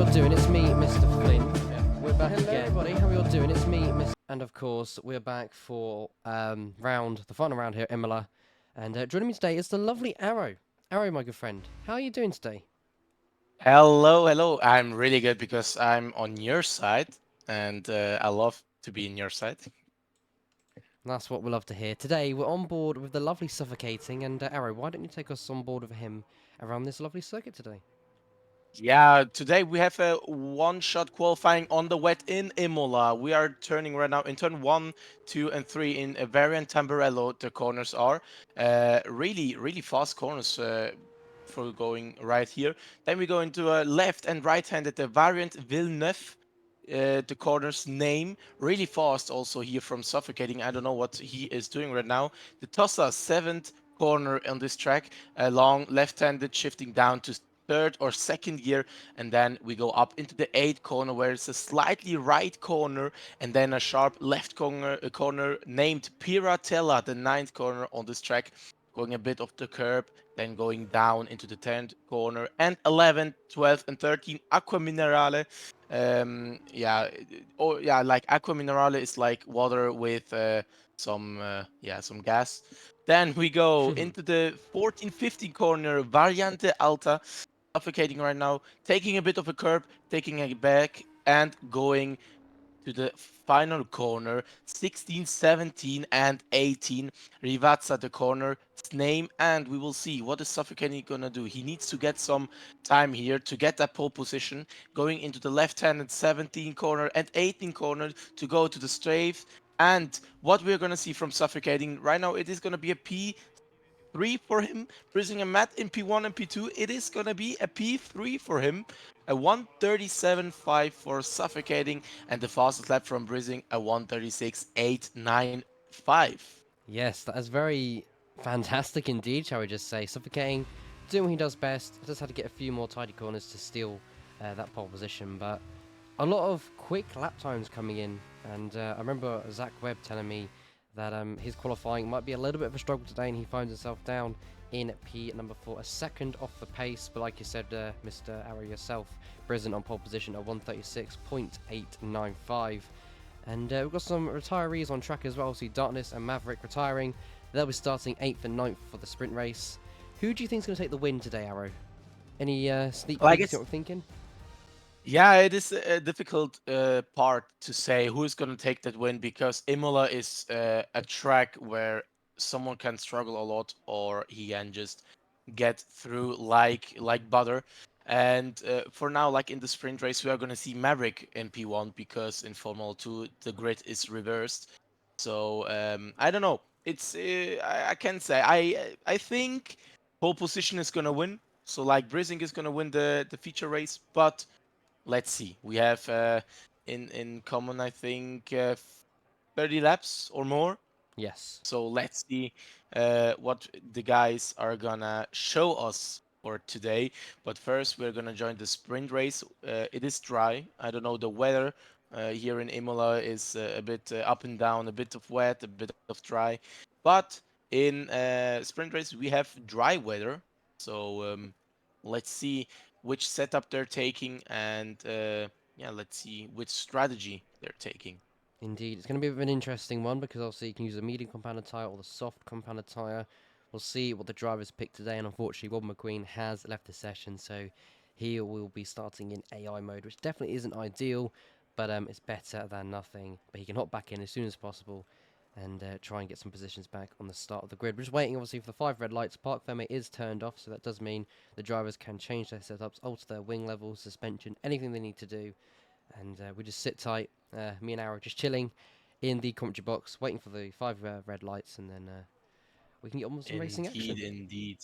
y'all doing? It's me, Mr. Flynn. We're back again. Everybody, how y'all doing? It's me, Mr. And of course, we're back for the final round here at Imola. And joining me today is the lovely Arrow. Arrow, my good friend, how are you doing today? Hello, hello. I'm really good because I'm on your side, and I love to be in your side. That's what we love to hear. Today, we're on board with the lovely Suffocating. And Arrow, why don't you take us on board with him around this lovely circuit today? Yeah, today we have a one-shot qualifying on the wet in Imola. We are turning right now in turn 1, 2, and 3 in a variant Tamburello. The corners are really, really fast corners for going right here. Then we go into a left and right-handed the variant Villeneuve. The corner's name really fast also here from Suffocating. I don't know what he is doing right now. The Tossa 7th corner on this track, long left-handed shifting down to third or second gear, and then we go up into the 8th corner where it's a slightly right corner and then a sharp left corner named Piratella, the 9th corner on this track, going a bit off the curb, then going down into the 10th corner, and 11th, 12th, and 13th Aqua Minerale. Like Aqua Minerale is like water with some gas. Then we go into the 14, 15 corner Variante Alta, suffocating right now, taking a bit of a curb, taking it back, and going to the final corner, 16, 17, and 18. Rivazza the corner, its name, and we will see what is Suffocating gonna do. He needs to get some time here to get that pole position, going into the left-handed 17 corner and 18 corner to go to the strafe. And what we're gonna see from Suffocating right now, it is gonna be a P3 for him, pressing a mat in P1 and P2. It is gonna be a P3 for him, a 137.5 for Suffocating, and the fastest lap from Brising, a 136.895. Yes, that is very fantastic indeed, shall we just say. Suffocating, doing what he does best. Just had to get a few more tidy corners to steal that pole position, but a lot of quick lap times coming in. And I remember Zach Webb telling me that his qualifying might be a little bit of a struggle today, and he finds himself down in P number 4, a second off the pace. But like you said, Mr. Arrow yourself, Brisbane on pole position at 136.895. And we've got some retirees on track as well. See Darkness and Maverick retiring. They'll be starting 8th and 9th for the sprint race. Who do you think is going to take the win today, Arrow? Any sneak Like peeks? You know it's what I'm thinking? Yeah, it is a difficult part to say who is going to take that win because Imola is a track where someone can struggle a lot or he can just get through like butter. And for now, like in the sprint race, we are going to see Maverick in P1 because in Formula 2 the grid is reversed. So I don't know. I can't say. I think pole position is going to win. So like Brising is going to win the feature race, but let's see. We have in common, I think, 30 laps or more. Yes. So let's see what the guys are gonna show us for today. But first, we're gonna join the sprint race. It is dry. I don't know the weather. Here in Imola is a bit up and down, a bit of wet, a bit of dry. But in sprint race, we have dry weather. So let's see which setup they're taking and yeah, let's see which strategy they're taking. Indeed, it's going to be a bit of an interesting one because obviously you can use the medium compounded tyre or the soft compounded tyre. We'll see what the drivers pick today, and unfortunately, Rob McQueen has left the session, so he will be starting in AI mode, which definitely isn't ideal, but it's better than nothing. But he can hop back in as soon as possible and try and get some positions back on the start of the grid. We're just waiting, obviously, for the 5 red lights. Park Ferme is turned off, so that does mean the drivers can change their setups, alter their wing levels, suspension, anything they need to do. And we just sit tight, me and Arrow just chilling in the commentary box, waiting for the 5 red lights, and then we can get on with some racing Indeed, action. indeed.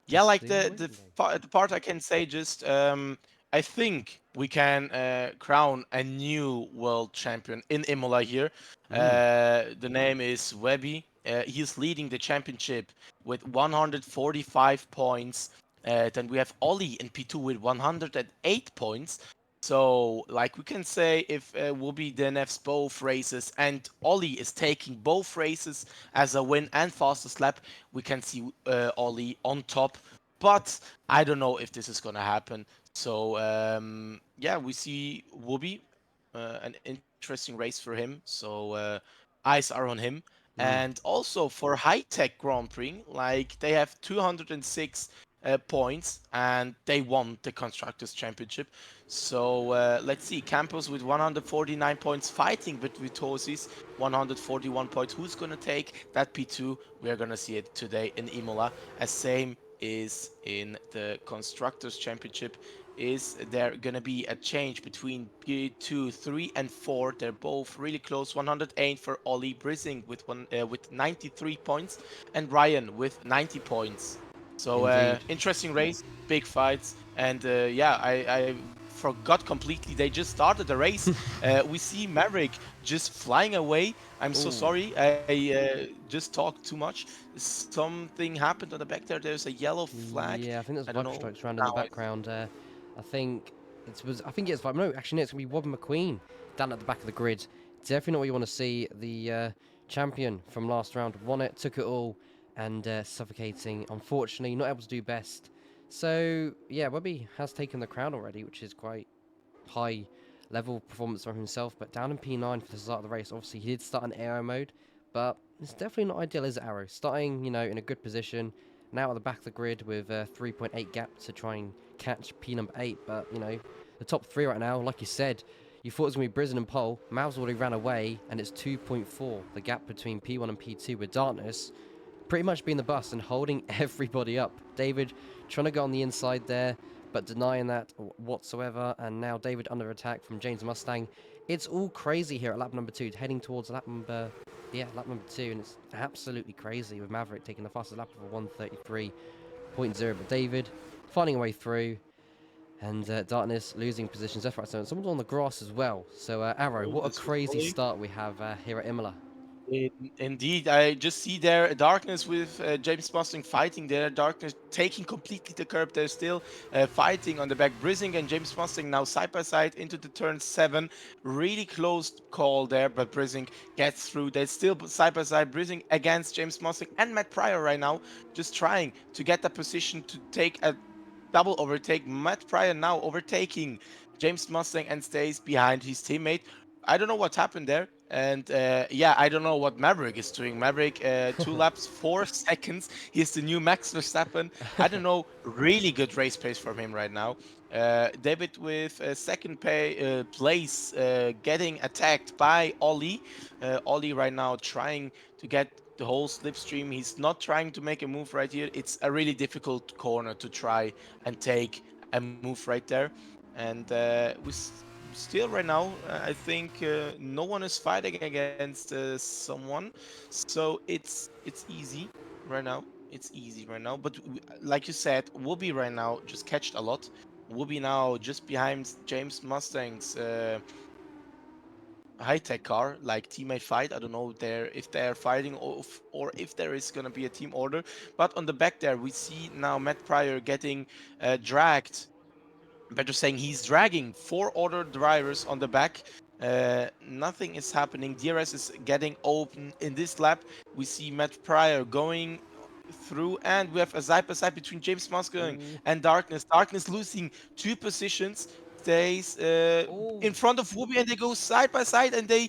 Yeah, Just like stay waiting. the part I can say just I think we can crown a new world champion in Imola here. Mm. The name is Webby. He's leading the championship with 145 points. Then we have Ollie in P2 with 108 points. So, like we can say, if Whoopi DNFs both races and Ollie is taking both races as a win and fastest lap, we can see Ollie on top. But I don't know if this is gonna happen. So yeah, we see Whoopi, an interesting race for him. So eyes are on him. Mm. And also for High Tech Grand Prix, like they have 206 points and they won the Constructors Championship. So let's see, Campos with 149 points fighting with Vitosis, 141 points. Who's going to take that P2? We're going to see it today in Imola. As same is in the Constructors Championship. Is there gonna be a change between P2, 3, and 4? They're both really close. 108 for Ollie Brising with 93 points, and Ryan with 90 points. So Indeed. interesting race, big fights, and yeah, I forgot completely. They just started the race. We see Maverick just flying away. I'm so Ooh. sorry. I just talked too much. Something happened on the back there. There's a yellow flag. Yeah, I think there's I don't Viper know. Strikes around in the Now I background. I think I think it's Viper. No, actually, no, it's gonna be Wob McQueen down at the back of the grid. Definitely not what you want to see. The champion from last round won it, took it all, and suffocating. Unfortunately, not able to do best. So yeah, Webby has taken the crown already, which is quite high level performance from himself. But down in P9 for the start of the race, obviously he did start in aero mode, but it's definitely not ideal, is it, Arrow? Starting, in a good position, now at the back of the grid with a 3.8 gap to try and catch P number 8. But, the top three right now, like you said, you thought it was going to be Brisbane and Pole. Mavs already ran away, and it's 2.4, the gap between P1 and P2 with Darkness pretty much being the bus and holding everybody up. David trying to go on the inside there, but denying that whatsoever. And now David under attack from James Mustang. It's all crazy here at lap number 2, heading towards lap number 2, and it's absolutely crazy with Maverick taking the fastest lap of a 1:33.0. But David finding a way through. And Darkness losing positions left, right, center. Someone's on the grass as well. So, Arrow, oh, what a this was crazy Ollie. start we have here at Imola. Indeed, I just see there Darkness with James Mustang fighting there. Darkness taking completely the curb. They're still fighting on the back. Brising and James Mustang now side by side into the turn 7. Really close call there, but Brising gets through. They're still side by side. Brising against James Mustang and Matt Pryor right now, just trying to get that position to take a double overtake. Matt Pryor now overtaking James Mustang and stays behind his teammate. I don't know what happened there. And yeah, I don't know what Maverick is doing. Maverick, 2 laps, 4 seconds. He's the new Max Verstappen. I don't know. Really good race pace from him right now. David with second place, getting attacked by Ollie. Ollie right now trying to get the whole slipstream. He's not trying to make a move right here. It's a really difficult corner to try and take a move right there. And still right now, I think no one is fighting against someone, so it's easy right now. It's easy right now. But like you said, Whoopi right now just catched a lot. Whoopi now just behind James Mustang's high tech car, like teammate fight. I don't know there if they're fighting or if there is gonna be a team order. But on the back there, we see now Matt Pryor getting dragged, better saying he's dragging 4 other drivers on the back. Nothing is happening. DRS is getting open in this lap. We see Matt Pryor going through, and we have a side by side between James Mustang Ooh. and Darkness. Darkness losing 2 positions, stays Oh. in front of Whoopi, and they go side by side, and they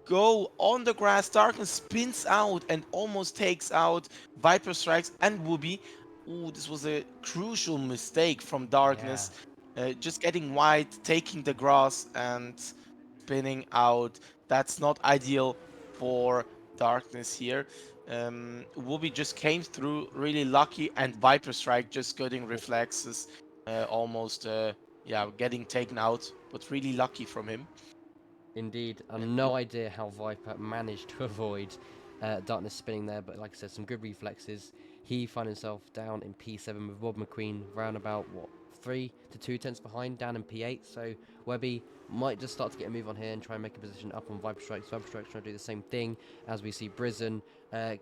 go on the grass. Darkness spins out and almost takes out Viper Strikes and Whoopi. Ooh, this was a crucial mistake from Yeah. Darkness, just getting wide, taking the grass, and spinning out. That's not ideal for Darkness here. Whoopi just came through really lucky, and Viper Strike just getting reflexes, almost yeah, getting taken out, but really lucky from him. Indeed, And no idea how Viper managed to avoid Darkness spinning there, but like I said, some good reflexes. He found himself down in P7 with Rob McQueen round about, 3 to 2 tenths behind, down in P8. So Webby might just start to get a move on here and try and make a position up on Viper Strikes. Viper Strikes trying to do the same thing as we see Brisen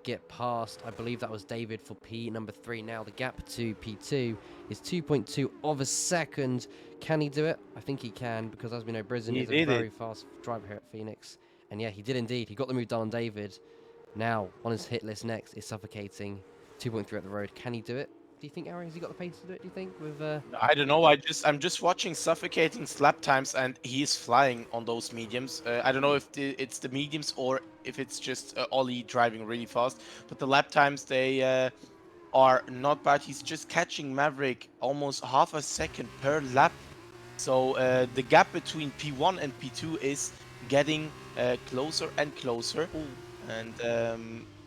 get past. I believe that was David for P number 3. Now the gap to P2 is 2.2 of a second. Can he do it? I think he can, because as we know, Brisen he is a did it. very fast driver here at Phoenix. And yeah, he did indeed. He got the move done on David. Now, on his hit list next is Suffocating. 2.3 at the road. Can he do it? Do you think, Ari, has he got the pace to do it? Do you think with I don't know. I'm just watching suffocating slap times, and he's flying on those mediums. I don't know if it's the mediums or if it's just Ollie driving really fast. But the lap times they are not bad. He's just catching Maverick almost half a second per lap. So the gap between P1 and P2 is getting closer and closer. oh, And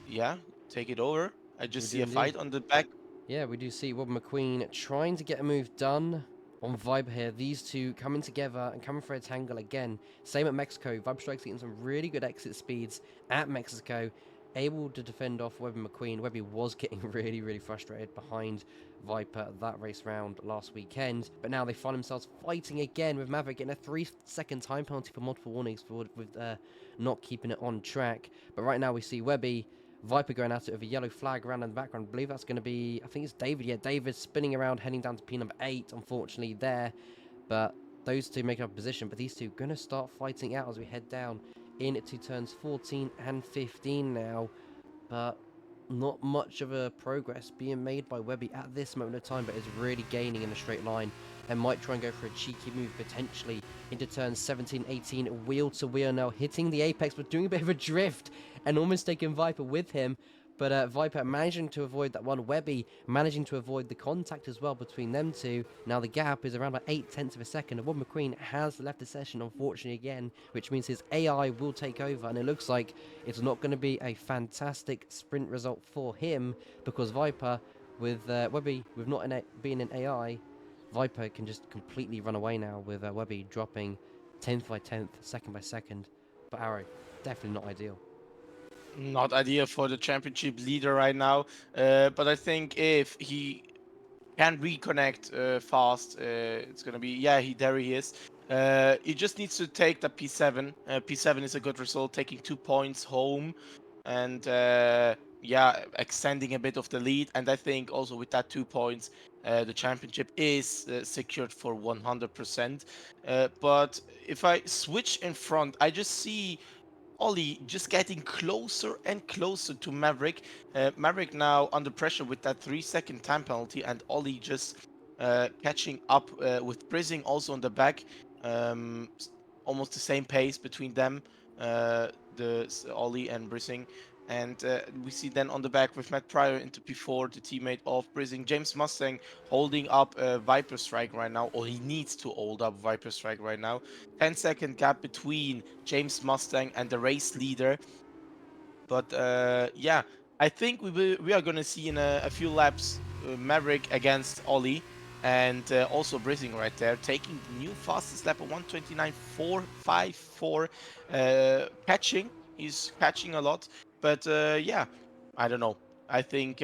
yeah, take it over. I we just do see a indeed. fight on the back. Yeah, we do see Rob McQueen trying to get a move done on Vibe here. These two coming together and coming for a tangle again. Same at Mexico. Vibe Strike's getting some really good exit speeds at Mexico. Able to defend off Webby McQueen. Webby was getting really, really frustrated behind Viper that race round last weekend. But now they find themselves fighting again with Maverick getting a 3-second time penalty for multiple warnings for with not keeping it on track. But right now we see Webby Viper going at it with a yellow flag around in the background. I believe that's going to be, I think it's David. Yeah, David spinning around, heading down to P number 8, unfortunately, there. But those two making up a position. But these two going to start fighting out as we head down into turns 14 and 15 now. But not much of a progress being made by Webby at this moment of time, but is really gaining in a straight line and might try and go for a cheeky move potentially into turns 17, 18, wheel to wheel now, hitting the apex but doing a bit of a drift and almost taking Viper with him. But Viper managing to avoid that one. Webby managing to avoid the contact as well between them two. Now the gap is around about 8/10 of a second. And Rob McQueen has left the session, unfortunately, again, which means his AI will take over. And it looks like it's not going to be a fantastic sprint result for him because Viper, with Webby, with not being an AI, Viper can just completely run away now with Webby dropping 10th by 10th, second by second. But Arrow, definitely not ideal. Not ideal for the championship leader right now. But I think if he can reconnect fast, it's gonna be yeah. There he is. He just needs to take the P7. P7 is a good result, taking 2 points home, and yeah, extending a bit of the lead. And I think also with that 2 points, the championship is secured for 100%. But if I switch in front, I just see Ollie just getting closer and closer to Maverick. Maverick now under pressure with that 3 second time penalty, and Ollie just catching up with Brising also on the back. Almost the same pace between them, Ollie and Brising. And we see then on the back with Matt Pryor into P4, the teammate of Brising, James Mustang holding up Viper Strike right now, or he needs to hold up Viper Strike right now. 10-second gap between James Mustang and the race leader. But yeah, I think we are gonna see in a few laps Maverick against Ollie, and also Brising right there taking the new fastest lap of 1:29.454. Catching, he's catching a lot, but yeah, I don't know. I think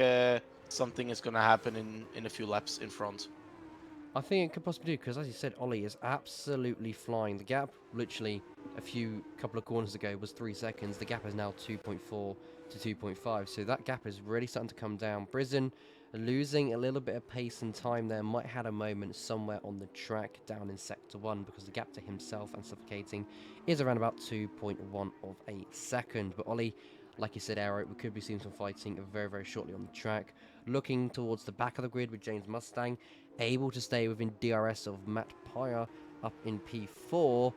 something is gonna happen in a few laps in front. I think it could possibly do because, as you said, Ollie is absolutely flying. The gap, literally a couple of corners ago, was 3 seconds. The gap is now 2.4 to 2.5, so that gap is really starting to come down. Brisbane losing a little bit of pace and time there. Might have had a moment somewhere on the track down in sector 1 because the gap to himself and suffocating is around about 2.1 of a second. But Ollie, like you said, Arrow, we could be seeing some fighting very, very shortly on the track. Looking towards the back of the grid with James Mustang, able to stay within DRS of Matt Pyre up in P4.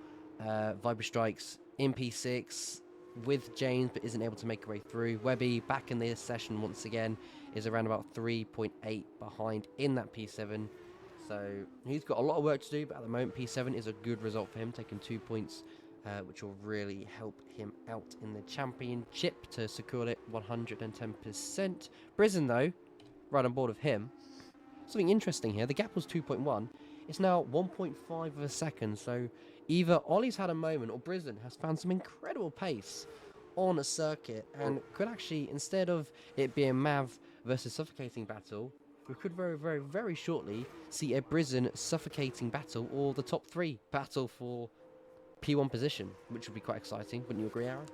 Viper Strikes in P6 with James, but isn't able to make a way through. Webby back in this session once again is around about 3.8 behind in that P7. So he's got a lot of work to do, but at the moment P7 is a good result for him, taking 2 points, which will really help him out in the championship to secure it 110%. Brisbane, though, right on board with him. Something interesting here, the gap was 2.1. It's now 1.5 of a second, so either Ollie's had a moment or Brisbane has found some incredible pace on a circuit and could actually, instead of it being Mav versus suffocating battle, we could very, very, very shortly see a Brisbane suffocating battle or the top 3 battle for P1 position, which would be quite exciting. Wouldn't you agree, Aaron?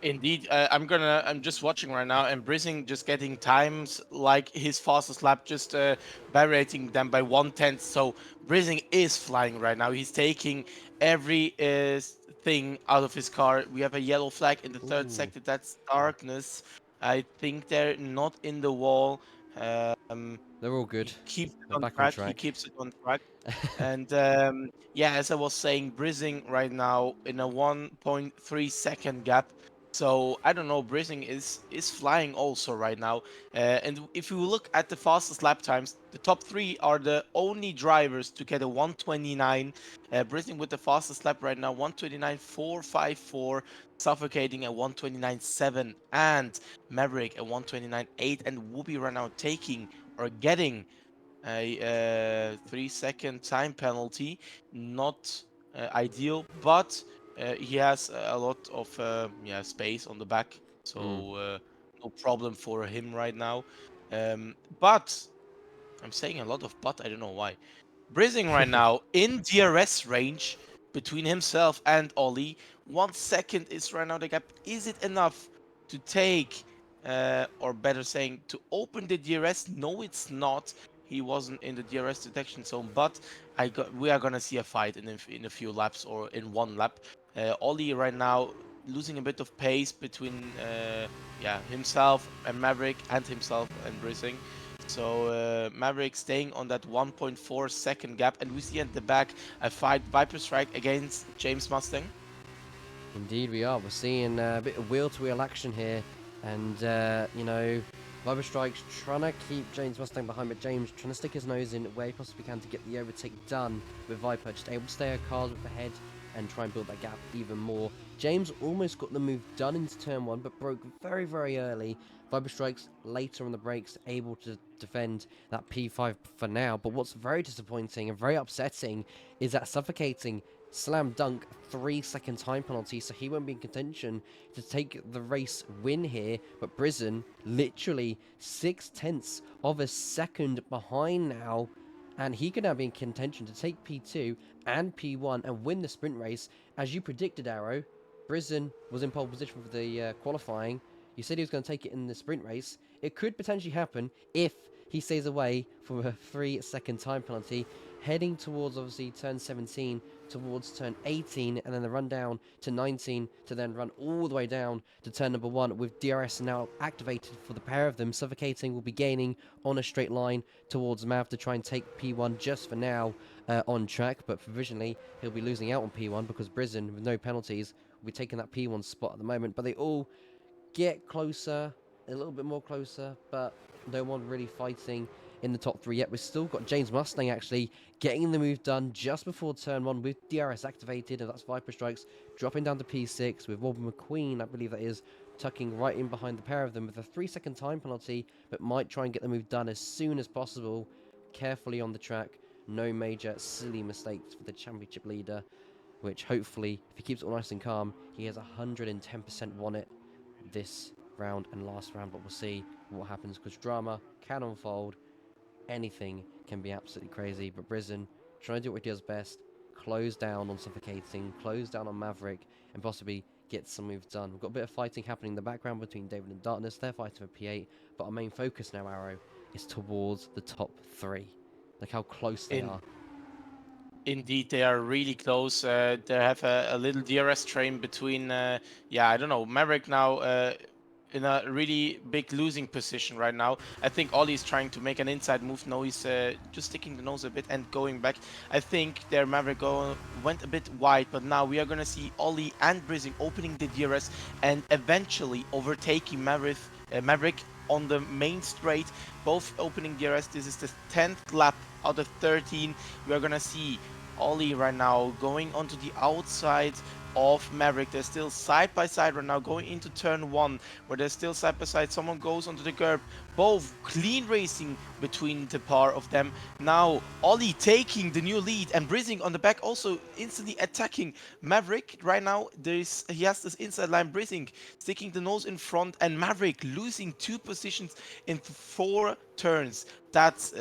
Indeed, I'm just watching right now, and Brising just getting times like his fastest lap, just barrating them by 1/10. So Brising is flying right now. He's taking every thing out of his car. We have a yellow flag in the third Ooh. sector. That's darkness. I think they're not in the wall. They're all good. He keeps it They're on back on track. He track. keeps it on track. And yeah, as I was saying, Brizzing right now in a 1.3-second gap. So I don't know, Brizzing is flying also right now. And if you look at the fastest lap times, the top three are the only drivers to get a 129. Brizzing with the fastest lap right now, 129.454, suffocating at 129.7, and Maverick at 129.8, and Whoopi right now taking or getting a 3-second time penalty. Not ideal, but he has a lot of yeah, space on the back, Mm. so no problem for him right now. But I'm saying a lot of but, I don't know why. Brizzing right now in DRS range between himself and Ollie. 1 second is right now the gap. Is it enough to take, or better saying, to open the DRS? No, it's not. He wasn't in the DRS detection zone, but we are gonna see a fight in a few laps or in one lap. Ollie right now losing a bit of pace between yeah, himself and Maverick, and himself and Brizzing. So Maverick staying on that 1.4-second gap, and we see at the back a fight Viper Strike against James Mustang. Indeed, we are. We're seeing a bit of wheel-to-wheel action here, and you know, Viper Strike's trying to keep James Mustang behind, but James trying to stick his nose in where he possibly can to get the overtake done. With Viper just able to stay a cars with the head and try and build that gap even more. James almost got the move done into turn one, but broke very, very early. Viper Strike's later on the brakes, able to defend that P5 for now. But what's very disappointing and very upsetting is that suffocating slam dunk 3-second time penalty, so he won't be in contention to take the race win here. But Brizen literally 6/10 of a second behind now, and he could now be in contention to take P2 and P1 and win the sprint race. As you predicted, Arrow, Brizen was in pole position for the qualifying. You said he was going to take it in the sprint race. It could potentially happen if he stays away from a 3-second time penalty, heading towards obviously turn 17, towards turn 18, and then the run down to 19, to then run all the way down to turn number 1, with DRS now activated for the pair of them. Suffocating will be gaining on a straight line towards Mav to try and take P1 just for now on track, but provisionally he'll be losing out on P1 because Brizen, with no penalties, will be taking that P1 spot at the moment. But they all get closer, a little bit more closer, but no one really fighting in the top three yet. We've still got James Mustang actually getting the move done just before turn one with DRS activated, and that's Viper Strikes dropping down to P6 with Robin McQueen, I believe that is, tucking right in behind the pair of them with a 3-second time penalty, but might try and get the move done as soon as possible. Carefully on the track, no major silly mistakes for the championship leader, which hopefully, if he keeps it all nice and calm, he has 110% won it this round and last round, but we'll see what happens because drama can unfold. Anything can be absolutely crazy, but Brizen trying to do what he does best, close down on Suffocating, close down on Maverick, and possibly get some moves done. We've got a bit of fighting happening in the background between David and Darkness. They're fighting for P8, but our main focus now, Arrow, is towards the top three. Like how close they In are. Indeed, they are really close. They have a little DRS train between, yeah, I don't know, Maverick now in a really big losing position right now. I think Ollie is trying to make an inside move. No, he's just sticking the nose a bit and going back. I think their Maverick went a bit wide, but now we are going to see Ollie and Brizzing opening the DRS and eventually overtaking Maverick on the main straight, both opening DRS. This is the 10th lap out of 13. We are going to see Ollie right now going onto the outside of Maverick. They're still side by side right now, going into turn one, where they're still side by side. Someone goes onto the curb. Both clean racing between the pair of them. Now Ollie taking the new lead, and Brizzing on the back also instantly attacking Maverick. Right now, he has this inside line. Brizzing sticking the nose in front, and Maverick losing 2 positions in 4 turns. That's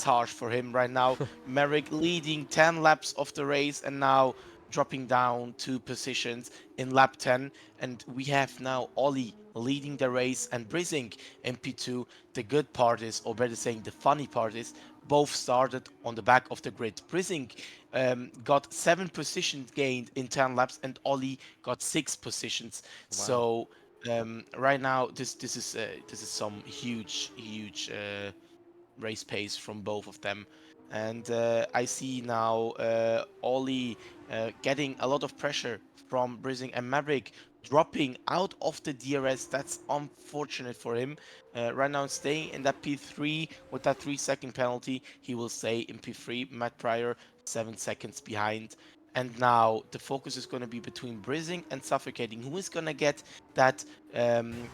harsh for him right now. Maverick leading 10 laps of the race, and now dropping down 2 positions in lap 10. And we have now Ollie leading the race and Brizzing in P2. The good part is, or better saying, the funny part is, both started on the back of the grid. Brizzing got 7 positions gained in 10 laps, and Ollie got 6 positions. Wow. So right now, this is some huge race pace from both of them. And I see now Ollie getting a lot of pressure from Brising and Maverick dropping out of the DRS. That's unfortunate for him. Right now, staying in that P3 with that 3-second penalty, he will stay in P3. Matt Pryor, 7 seconds behind. And now the focus is going to be between Brising and Suffocating. Who is going to get that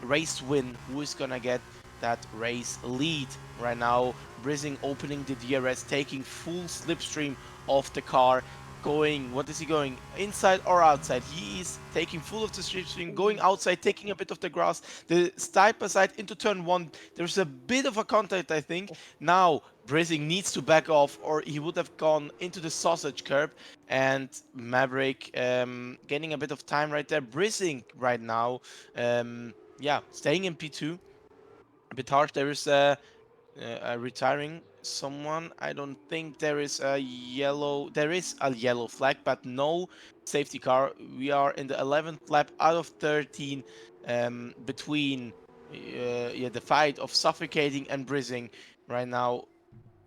race win? Who is going to get that race lead? Right now, Brising opening the DRS, taking full slipstream of the car, going, what is he going, inside or outside? He is taking full of the slipstream, going outside, taking a bit of the grass, the sniper side into turn 1. There's a bit of a contact, I think. Now, Brising needs to back off, or he would have gone into the sausage curb. And Maverick gaining a bit of time right there. Brising right now, yeah, staying in P2. A bit harsh. There is retiring someone. I don't think there is a yellow. There is a yellow flag, but no safety car. We are in the 11th lap out of 13, between yeah, the fight of Suffocating and Brising right now.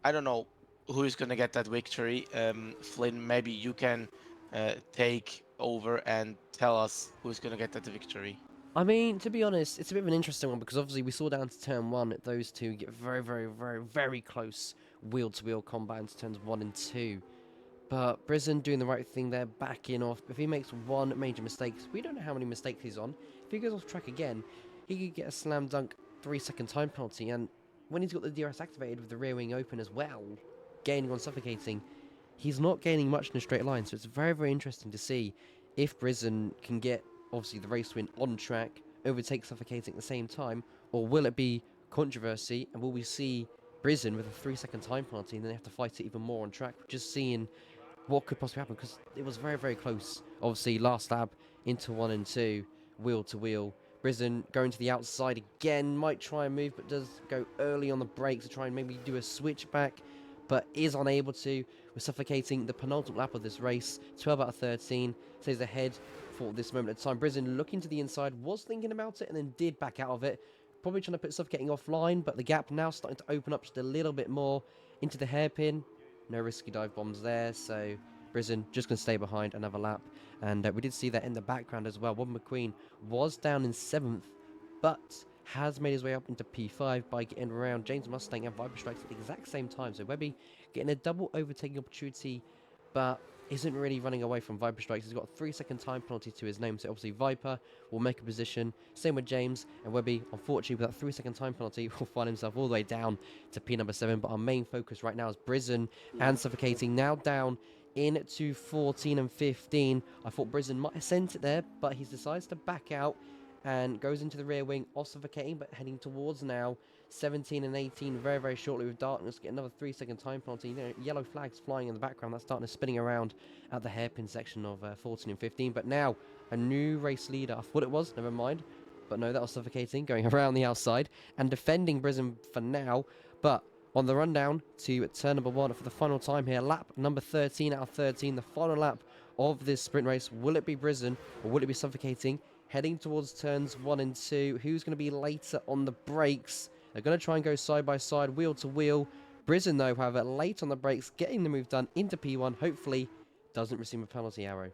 I don't know who is gonna get that victory. Flynn, maybe you can take over and tell us who is gonna get that victory. I mean, to be honest, it's a bit of an interesting one because obviously we saw down to turn 1 those two get very, very, very, very close wheel-to-wheel combat into turns 1 and 2. But Brisson doing the right thing there, backing off. If he makes one major mistake, we don't know how many mistakes he's on. If he goes off track again, he could get a slam dunk 3-second time penalty. And when he's got the DRS activated with the rear wing open as well, gaining on Suffocating, he's not gaining much in a straight line. So it's very, very interesting to see if Brisson can get, obviously, the race win on track, overtake Suffocating at the same time, or will it be controversy, and will we see Brisson with a 3-second time penalty and then they have to fight it even more on track? Just seeing what could possibly happen, because it was very, very close. Obviously, last lap into 1 and 2, wheel to wheel. Brisson going to the outside again, might try and move, but does go early on the brakes to try and maybe do a switchback, but is unable to. We're Suffocating the penultimate lap of this race, 12 out of 13, stays ahead for this moment of time. Brisson looking to the inside, was thinking about it, and then did back out of it. Probably trying to put Suffocating offline, but the gap now starting to open up just a little bit more into the hairpin. No risky dive bombs there, so Brisson just going to stay behind another lap. And we did see that in the background as well. Wob McQueen was down in 7th, but has made his way up into P5 by getting around James Mustang and Viper Strikes at the exact same time. So Webby getting a double overtaking opportunity, but isn't really running away from Viper Strikes. He's got a 3-second time penalty to his name, so obviously Viper will make a position. Same with James, and Webby, unfortunately, with that 3-second time penalty, will find himself all the way down to P number 7. But our main focus right now is Brisson and Suffocating, now down into 14 and 15. I thought Brisson might have sent it there, but he decides to back out and goes into the rear wing, Suffocating, but heading towards now 17 and 18 very, very shortly with Darkness. Get another 3-second time penalty. You know, yellow flags flying in the background. That's Darkness spinning around at the hairpin section of 14 and 15. But now a new race leader. I thought it was, never mind. But no, that was Suffocating, going around the outside and defending Brisbane for now. But on the rundown to turn number 1 for the final time here, lap number 13 out of 13, the final lap of this sprint race. Will it be Brisbane or will it be Suffocating? Heading towards turns 1 and 2. Who's going to be later on the brakes? They're going to try and go side by side, wheel to wheel. Brisbane, though, however, late on the brakes, getting the move done into P1. Hopefully, doesn't receive a penalty arrow.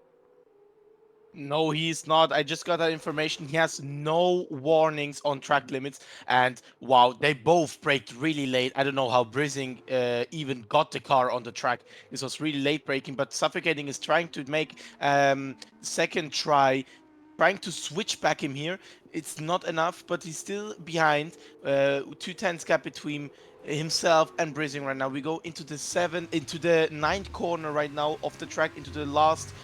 No, he's not. I just got that information. He has no warnings on track limits. And wow, they both braked really late. I don't know how Brising even got the car on the track. This was really late braking, but Suffocating is trying to make second try, trying to switch back him here. It's not enough, but he's still behind. 2 tenths gap between himself and Brising right now. We go into the ninth corner right now of the track, into the last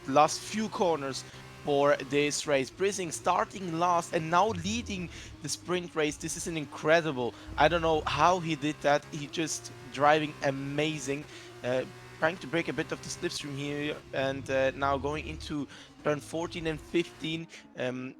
last few corners for this race. Brising starting last and now leading the sprint race. This is an incredible. I don't know how he did that. He just driving amazing. Trying to break a bit of the slipstream here, and now going into turn 14 and 15,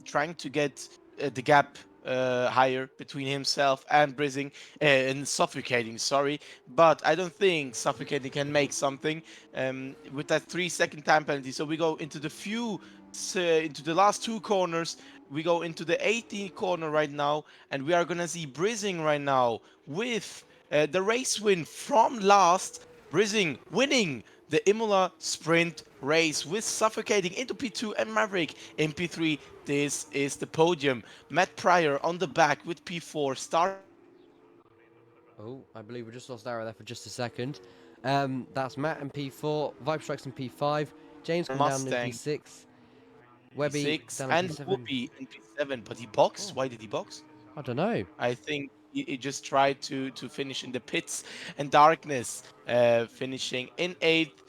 trying to get the gap higher between himself and Brising and Suffocating, sorry, but I don't think Suffocating can make something with that 3-second time penalty. So we go into the last two corners. we go into the 18th corner right now, and we are gonna see Brising right now with the race win from last. Brising winning the Imola sprint race with suffocating into P2 and Maverick in P3. This is the podium. Matt Pryor on the back with P4, starting in P5. Oh, I believe we just lost Arrow there for just a second. That's Matt in P4, Vibe Strikes in P5, James coming down in Mustang P6, Webby P6 down in and P7. Whoopi in P7, but he boxed. Oh, Why did he box? I don't know. I think he just tried to finish in the pits and darkness, finishing in eighth,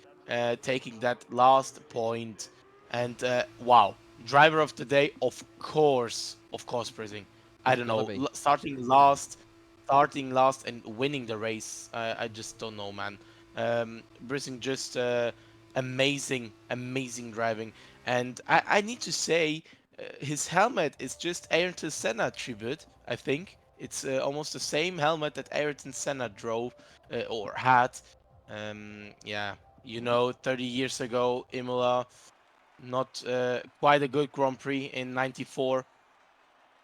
taking that last point. And wow, driver of the day, of course, Brising. I It's don't gotta know, be. starting last and winning the race. I just don't know, man. Brising just amazing driving. And I need to say, his helmet is just Ayrton Senna tribute. I think it's almost the same helmet that Ayrton Senna drove or had. Yeah, 30 years ago, Imola, not quite a good Grand Prix in '94,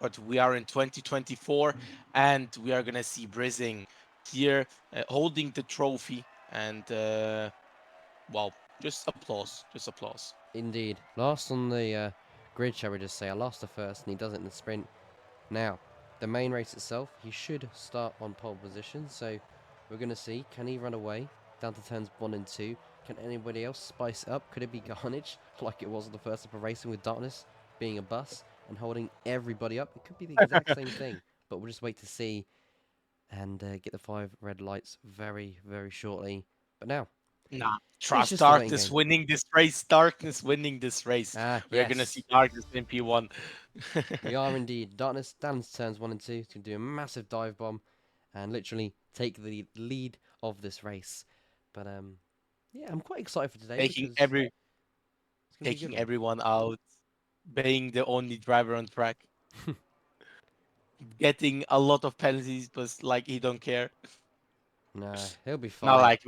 but we are in 2024, and we are gonna see Brising here holding the trophy, and wow, just applause. Indeed. Last on the grid, shall we just say. I lost the first, and he does it in the sprint. Now, the main race itself, he should start on pole position, so we're going to see, can he run away down to turns 1 and 2? Can anybody else spice it up? Could it be Carnage, like it was on the first lap of racing with Darkness being a bus and holding everybody up? It could be the exact same thing, but we'll just wait to see and get the 5 red lights very, very shortly. But now, Nah, it's trust just a waiting Darkness game. winning this race. Darkness winning this race. Ah, We are gonna see yes. Darkness in P1. We are indeed. Darkness down to turns 1 and 2. He's going to do a massive dive bomb and literally take the lead of this race. But yeah, I'm quite excited for today taking because every it's going to be a good taking one. everyone out, being the only driver on track, getting a lot of penalties, but like he don't care. Nah, he'll be Not fine. like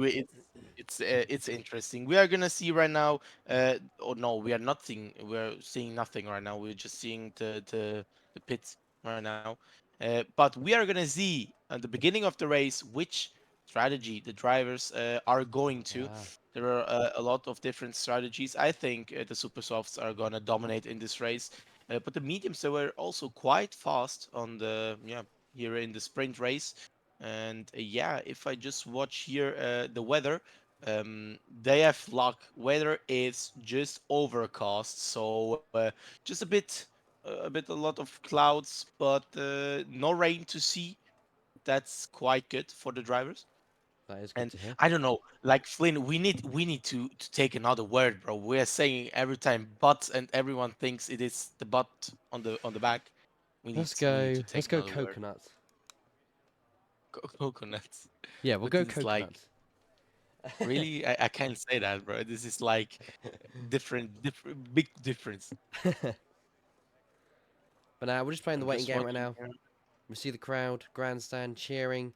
it's interesting. We are gonna see right now. Or no, we are not seeing. We're seeing nothing right now. We're just seeing the pits right now. But we are gonna see at the beginning of the race which strategy the drivers are going to. Ah, There are a lot of different strategies. I think the super softs are gonna dominate in this race, but the mediums, they were also quite fast on the here in the sprint race. And yeah, if I just watch here the weather, they have luck. Weather is just overcast, so a lot of clouds, but no rain to see. That's quite good for the drivers. that is good And to hear. I don't know, like Flynn, we need to take another word, bro. We are saying every time "but" and everyone thinks it is the "but" on the back. We need to Let's take go another word. coconut. Coconuts. Yeah, we'll But go this is like, coconut. really, I can't say that, bro. This is like different, big difference. But now we're just playing the I'm waiting just game right watching now. here. We see the crowd, grandstand cheering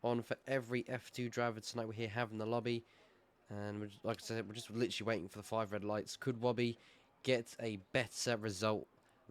on for every F2 driver tonight. We're here having the lobby. And like I said, we're just literally waiting for the 5 red lights. Could Wobby get a better result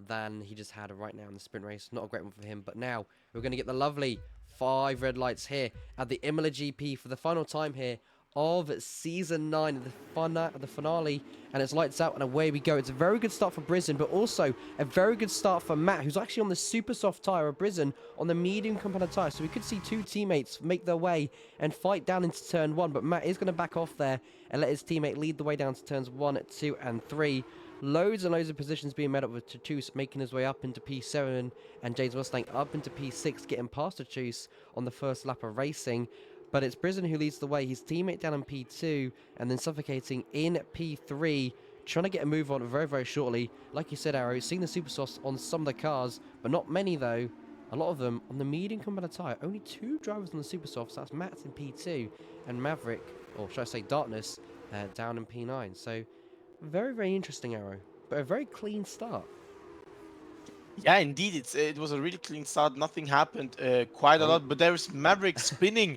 than he just had right now in the sprint race? Not a great one for him. But now we're going to get the lovely 5 red lights here at the Imola GP for the final time here of season 9, the finale, and it's lights out and away we go. It's a very good start for Brisbane, but also a very good start for Matt, who's actually on the super soft tyre of Brisbane on the medium compound tyre. So we could see 2 teammates make their way and fight down into turn 1, but Matt is going to back off there and let his teammate lead the way down to turns 1, 2, and 3. Loads and loads of positions being made up with Tatus making his way up into P7 and James Mustang up into P6, getting past Tatus on the first lap of racing. But it's Brisbane who leads the way. His teammate down in P2 and then suffocating in P3. Trying to get a move on very, very shortly. Like you said, Arrow, seeing the super sauce on some of the cars, but not many though. A lot of them on the medium combat tyre. Only 2 drivers on the super softs. That's Matt in P2 and Maverick, or should I say Darkness, down in P9. So very, very interesting, Arrow. But a very clean start. Yeah, indeed, it was a really clean start. Nothing happened quite a Oh, lot, but there's Maverick spinning.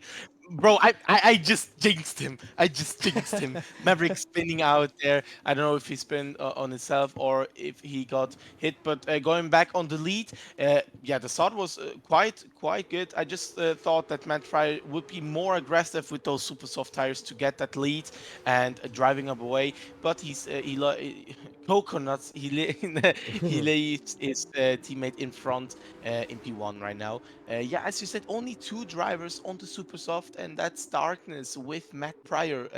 Bro, I just jinxed him. I just jinxed him. Maverick spinning out there. I don't know if he spun on himself or if he got hit. But going back on the lead, yeah, the start was quite good. I just thought that Matt Fryer would be more aggressive with those super soft tires to get that lead and driving up away. But coconuts. He lays his teammate in front in P1 right now. Yeah, as you said, only two drivers on the super soft, and that's Darkness with Matt Pryor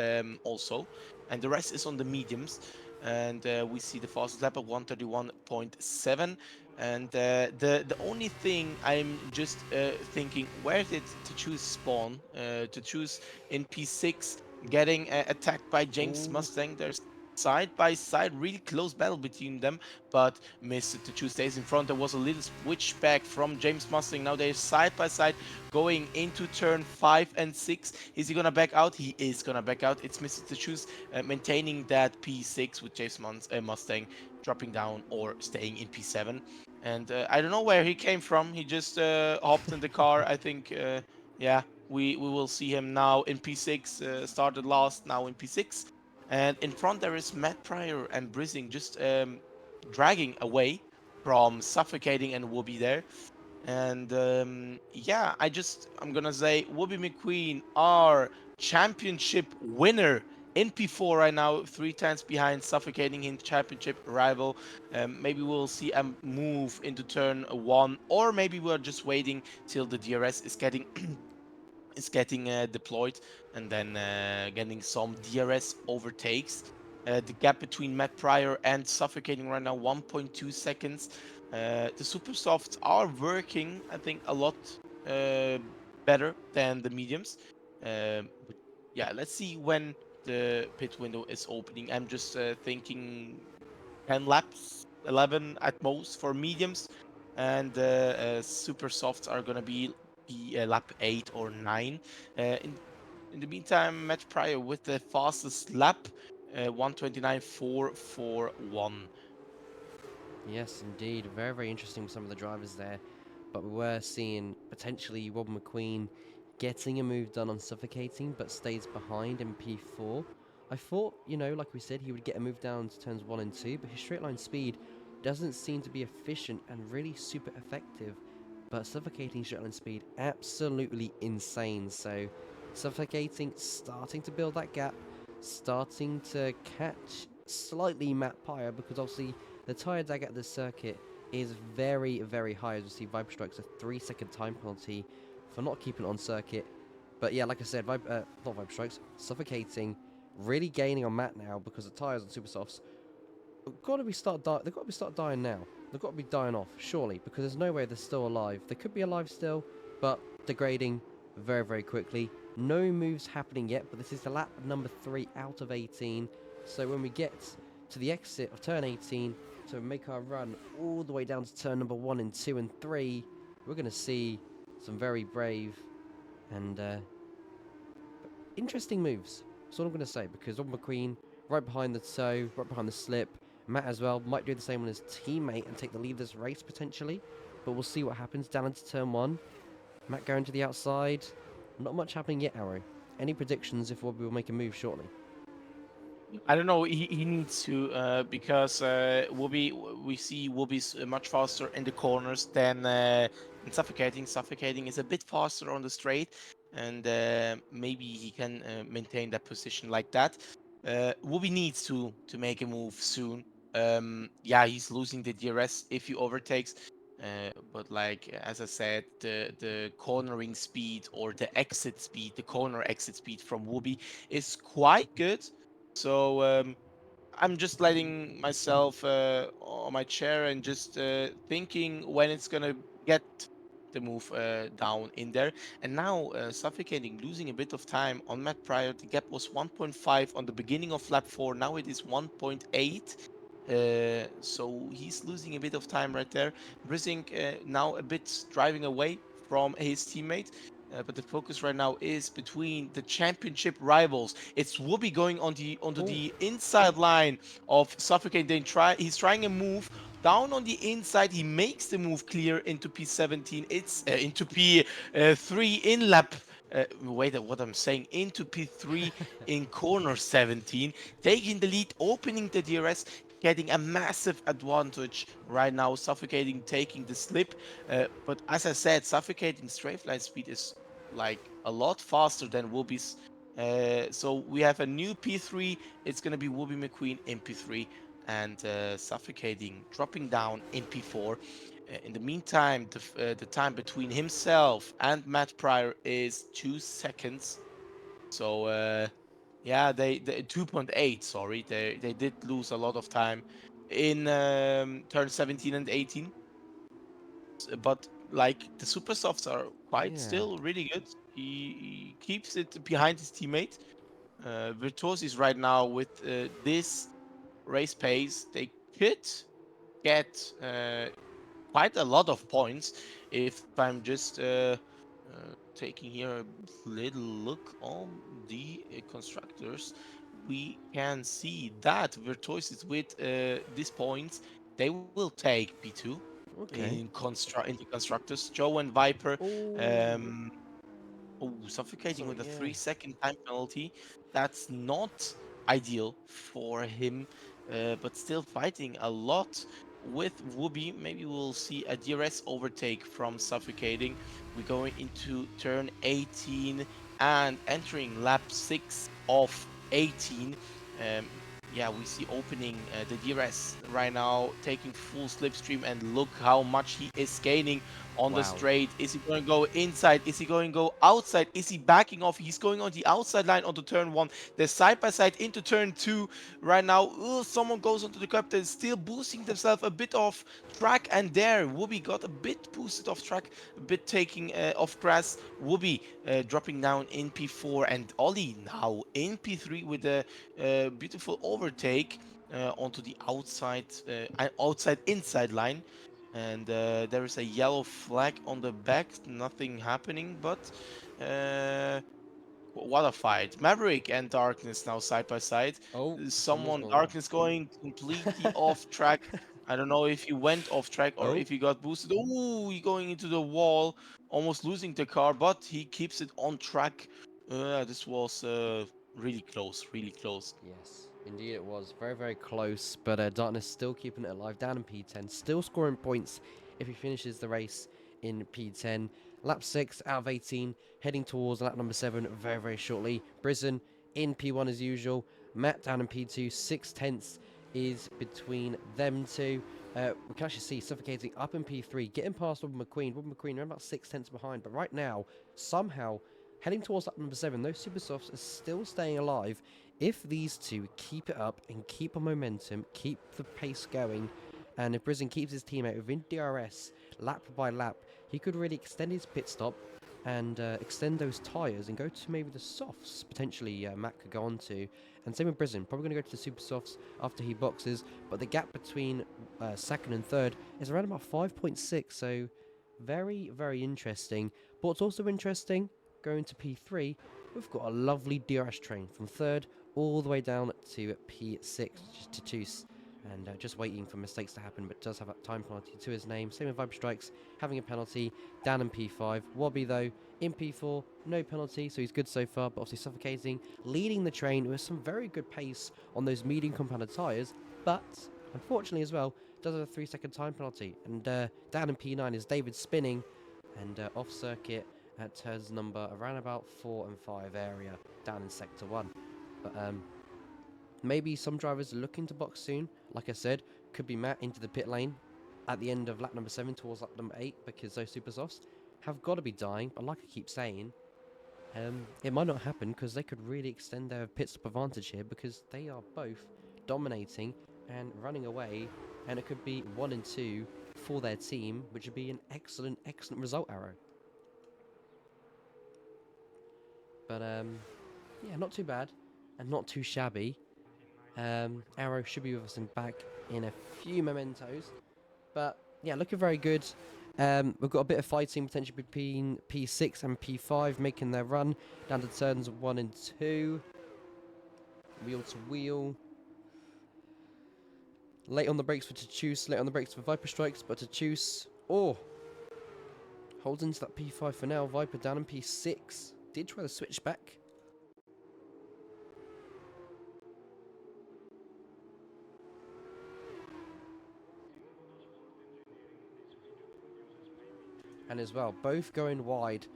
also, and the rest is on the mediums. And we see the fastest lap at 131.7. And the only thing I'm just thinking, where did to choose spawn? To choose in P6, getting attacked by James Oh, Mustang. There's side by side, really close battle between them, but Mr. Tachu stays in front. There was a little switch back from James Mustang. Now they're side by side going into turn 5 and 6. Is he gonna back out? He is gonna back out. It's Mr. Tachu's maintaining that P6 with Mustang dropping down or staying in P7. And I don't know where he came from. He just hopped in the car. I think, yeah, we will see him now in P6. Started last, now in P6. And in front there is Matt Pryor and Brising just dragging away from Suffocating and Whoopi there. And yeah, I'm gonna say Whoopi McQueen, our championship winner in P4 right now, 3 times behind Suffocating in championship rival. Maybe we'll see a move into turn 1, or maybe we're just waiting till the DRS is getting deployed, and then getting some DRS overtakes. The gap between Matt Pryor and Suffocating right now, 1.2 seconds. The super softs are working, I think, a lot uh, better than the mediums. But yeah, let's see when the pit window is opening. I'm just thinking 10 laps, 11 at most for mediums, and super softs are gonna be lap 8 or 9. In the meantime, Matt Pryor with the fastest lap, 1:29.441. yes, indeed. Very, very interesting with some of the drivers there. But we were seeing potentially Rob McQueen getting a move done on Suffocating, but stays behind in P4. I thought, like we said, he would get a move down to turns 1 and 2, but his straight line speed doesn't seem to be efficient and really super effective. But Suffocating straight line speed, absolutely insane. So, Suffocating starting to build that gap, starting to catch slightly Matt Pyre, because obviously the tire drag at this circuit is very, very high. As you see, Viper Strikes a 3-second time penalty for not keeping it on circuit. But yeah, like I said, not Viper Strikes, Suffocating, really gaining on Matt now because the tires on Super Softs they've got to be start dying now. They've got to be dying off, surely, because there's no way they're still alive. They could be alive still, but degrading very, very quickly. No moves happening yet, but this is the lap number 3 out of 18. So when we get to the exit of turn 18 to make our run all the way down to turn number 1 and 2 and 3, we're going to see some very brave and interesting moves. That's all I'm going to say, because Rob McQueen right behind the toe, right behind the slip. Matt as well might do the same on his teammate and take the lead of this race potentially, but we'll see what happens. Down into turn 1. Matt going to the outside. Not much happening yet, Arrow. Any predictions if Robbie will make a move shortly? I don't know. He needs to because we see Whoopi's much faster in the corners than in Suffocating. Suffocating is a bit faster on the straight, and maybe he can maintain that position like that. Whoopi needs to make a move soon. Yeah, he's losing the DRS if he overtakes. But like as I said, the cornering speed or the exit speed, the corner exit speed from Whoopi is quite good. So I'm just letting myself on my chair and just thinking when it's gonna get the move down in there. And now Suffocating, losing a bit of time on Matt Pryor. The gap was 1.5 on the beginning of lap 4. Now it is 1.8. So he's losing a bit of time right there. Brising now a bit driving away from his teammate. But the focus right now is between the championship rivals. It's Whoopi going onto Oh, the inside line of Suffocate. He's trying a move down on the inside. He makes the move clear into P17. It's into P3 in lap wait, what I'm saying, into P3 in corner 17, taking the lead, opening the DRS, getting a massive advantage right now, suffocating, taking the slip. But as I said, suffocating straight line speed is like a lot faster than Whoopi's. So we have a new P3. It's gonna be Whoopi McQueen in P3, and suffocating dropping down in P4. In the meantime, the time between himself and Matt Pryor is 2 seconds. So yeah, they 2.8. Sorry, they did lose a lot of time in turn 17 and 18. But like the super softs are quite Yeah. still really good. He keeps it behind his teammate. Virtuosi is right now with this race pace. They could get quite a lot of points if I'm just taking here a little look on the constructors. We can see that Virtuosis with these points, they will take P2 Okay. in the constructors. Joe and Viper, Oh. um, oh, suffocating Sorry. with a Yeah. 3 second time penalty. That's not ideal for him, but still fighting a lot with Whoopi. Maybe we'll see a DRS overtake from suffocating. We're going into turn 18 and entering lap 6 of 18. Yeah, we see opening the DRS right now, taking full slipstream, and look how much he is gaining on the Wow. straight. Is he going to go inside? Is he going to go outside? Is he backing off? He's going on the outside line onto turn 1. They're side by side into turn 2 right now. Someone goes onto the curb. They're still boosting themselves a bit off track, and there Whoopi got a bit boosted off track, a bit taking off grass. Whoopi dropping down in P4, and Ollie now in P3 with a beautiful overtake onto the outside inside line. And there is a yellow flag on the back, nothing happening, but uh, what a fight. Maverick and Darkness now side by side. Oh, someone's Someone, gone. Darkness going completely off track. I don't know if he went off track or Oh. if he got boosted. Oh, he going into the wall, almost losing the car, but he keeps it on track. This was really close, really close. Yes, indeed it was. Very, very close, but Darkness still keeping it alive, down in P10, still scoring points if he finishes the race in P10. Lap 6 out of 18, heading towards lap number 7 very, very shortly. Brisen in P1 as usual, Matt down in P2, 6 tenths is between them two. We can actually see Suffocating up in P3, getting past Robin McQueen. Robin McQueen are about 6 tenths behind, but right now, somehow, heading towards lap number 7, those super softs are still staying alive. If these two keep it up and keep a momentum, keep the pace going, and if Brisen keeps his teammate within DRS lap by lap, he could really extend his pit stop and extend those tyres and go to maybe the softs, potentially Matt could go on to. And same with Brisen, probably going to go to the super softs after he boxes, but the gap between second and third is around about 5.6, so very, very interesting. But what's also interesting, going to P3, we've got a lovely DRS train from third all the way down to P6, just to Toos, and just waiting for mistakes to happen, but does have a time penalty to his name. Same with Vibe Strikes, having a penalty down in P5. Wobby, though, in P4, no penalty, so he's good so far, but obviously Suffocating, leading the train with some very good pace on those medium compounded tyres, but unfortunately as well, does have a 3 second time penalty. And down in P9 is David spinning and off circuit at turns number around about 4 and 5 area down in sector 1. But maybe some drivers are looking to box soon. Like I said, could be Matt into the pit lane at the end of lap number 7 towards lap number 8, because those super softs have got to be dying. But like I keep saying, it might not happen because they could really extend their pit stop advantage here, because they are both dominating and running away, and it could be 1 and 2 for their team, which would be an excellent, excellent result, Arrow. But yeah, not too bad and not too shabby. Arrow should be with us in back in a few mementos. But yeah, looking very good. We've got a bit of fighting potentially between P6 and P5 making their run down to turns 1 and 2. Wheel to wheel. Late on the brakes for Tachoose, late on the brakes for Viper Strikes, but Tachoose, holds into that P5 for now. Viper down in P6. did try to switch back. And as well, both going wide.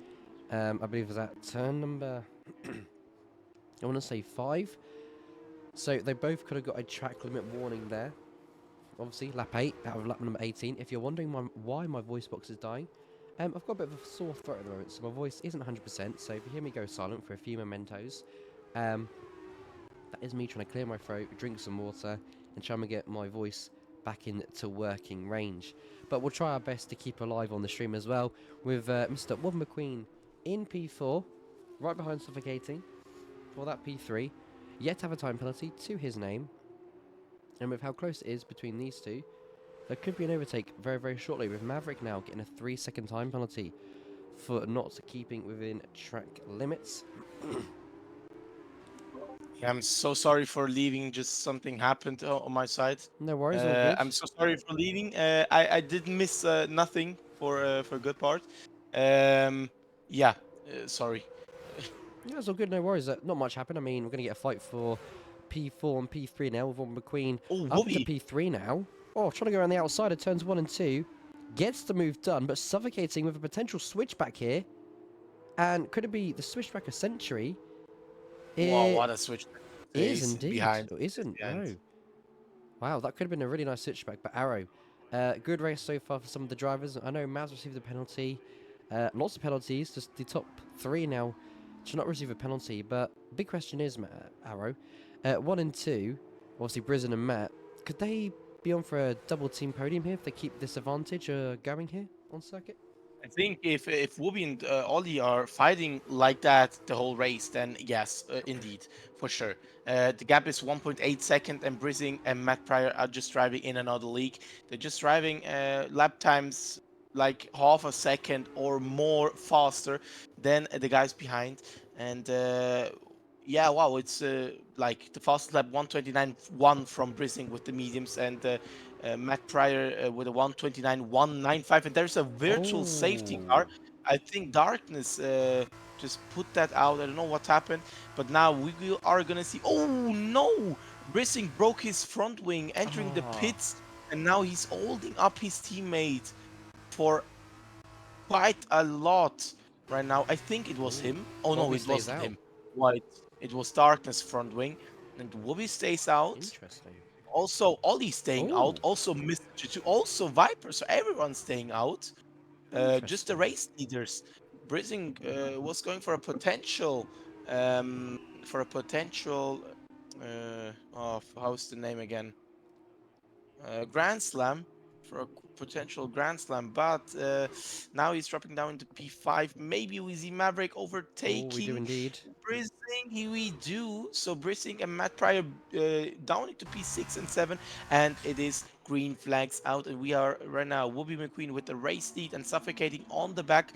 I believe is that turn number. I want to say 5. So they both could have got a track limit warning there. Obviously, lap 8 out of lap number 18. If you're wondering why my voice box is dying, I've got a bit of a sore throat at the moment, so my voice isn't 100%. So if you hear me go silent for a few mementos, that is me trying to clear my throat, drink some water, and trying to get my voice back into working range. But we'll try our best to keep alive on the stream as well, with Mr. Wob McQueen in P4, right behind Suffocating, for that P3, yet to have a time penalty to his name. And with how close it is between these two, there could be an overtake very, very shortly, with Maverick now getting a 3-second time penalty for not keeping within track limits. Yeah, I'm so sorry for leaving. Just something happened on my side. No worries, all good. I'm so sorry for leaving. I did miss nothing for a good part. Yeah, sorry. Yeah, it's all good, no worries. Not much happened. I mean, we're going to get a fight for P4 and P3 now, with Von McQueen Oh, up into Whoopi. P3 now. Oh, trying to go around the outside of turns 1 and 2. Gets the move done, but Suffocating with a potential switchback here. And could it be the switchback a century? Wow, It what a switch. is He's indeed. behind. Or isn't, And no. Wow, that could have been a really nice switchback, but Arrow. Good race so far for some of the drivers. I know Maz received a penalty. Lots of penalties. Just the top 3 now should not receive a penalty. But big question is, Arrow. 1 and 2, obviously Brizen and Matt, could they be on for a double team podium here if they keep this advantage going here on circuit? I think if Whoopi and Ollie are fighting like that the whole race, then yes, indeed, for sure. The gap is 1.8 second, and Brising and Matt Pryor are just driving in another league. They're just driving lap times like half a second or more faster than the guys behind. And yeah, wow, it's like the fastest lap 129.1 from Brising with the mediums, and Matt Pryor with a 129.195, and there's a virtual safety Oh. car. I think Darkness just put that out. I don't know what happened, but now are gonna see. Oh no! Brissing broke his front wing entering the Ah. pits, and now he's holding up his teammate for quite a lot right now. I think it was Ooh. him. Oh no, Bobby it stays wasn't out. him. White. It was Darkness front wing, and Wobby stays out. Interesting. Also, Ollie staying out. Oh. Also, Mr. Jitu. Also, Viper. So everyone's staying out. Just the Interesting. race leaders. Brising was going for a potential. For a potential. Of how's the name again? Grand Slam. For a potential Grand Slam, but now he's dropping down into P5. Maybe we see Maverick Oh, we do overtaking indeed. Brising. Here we do. So Brising and Matt Pryor down into P6 and 7, and it is green flags out. And we are right now Whoopi McQueen with the race lead and Suffocating on the back.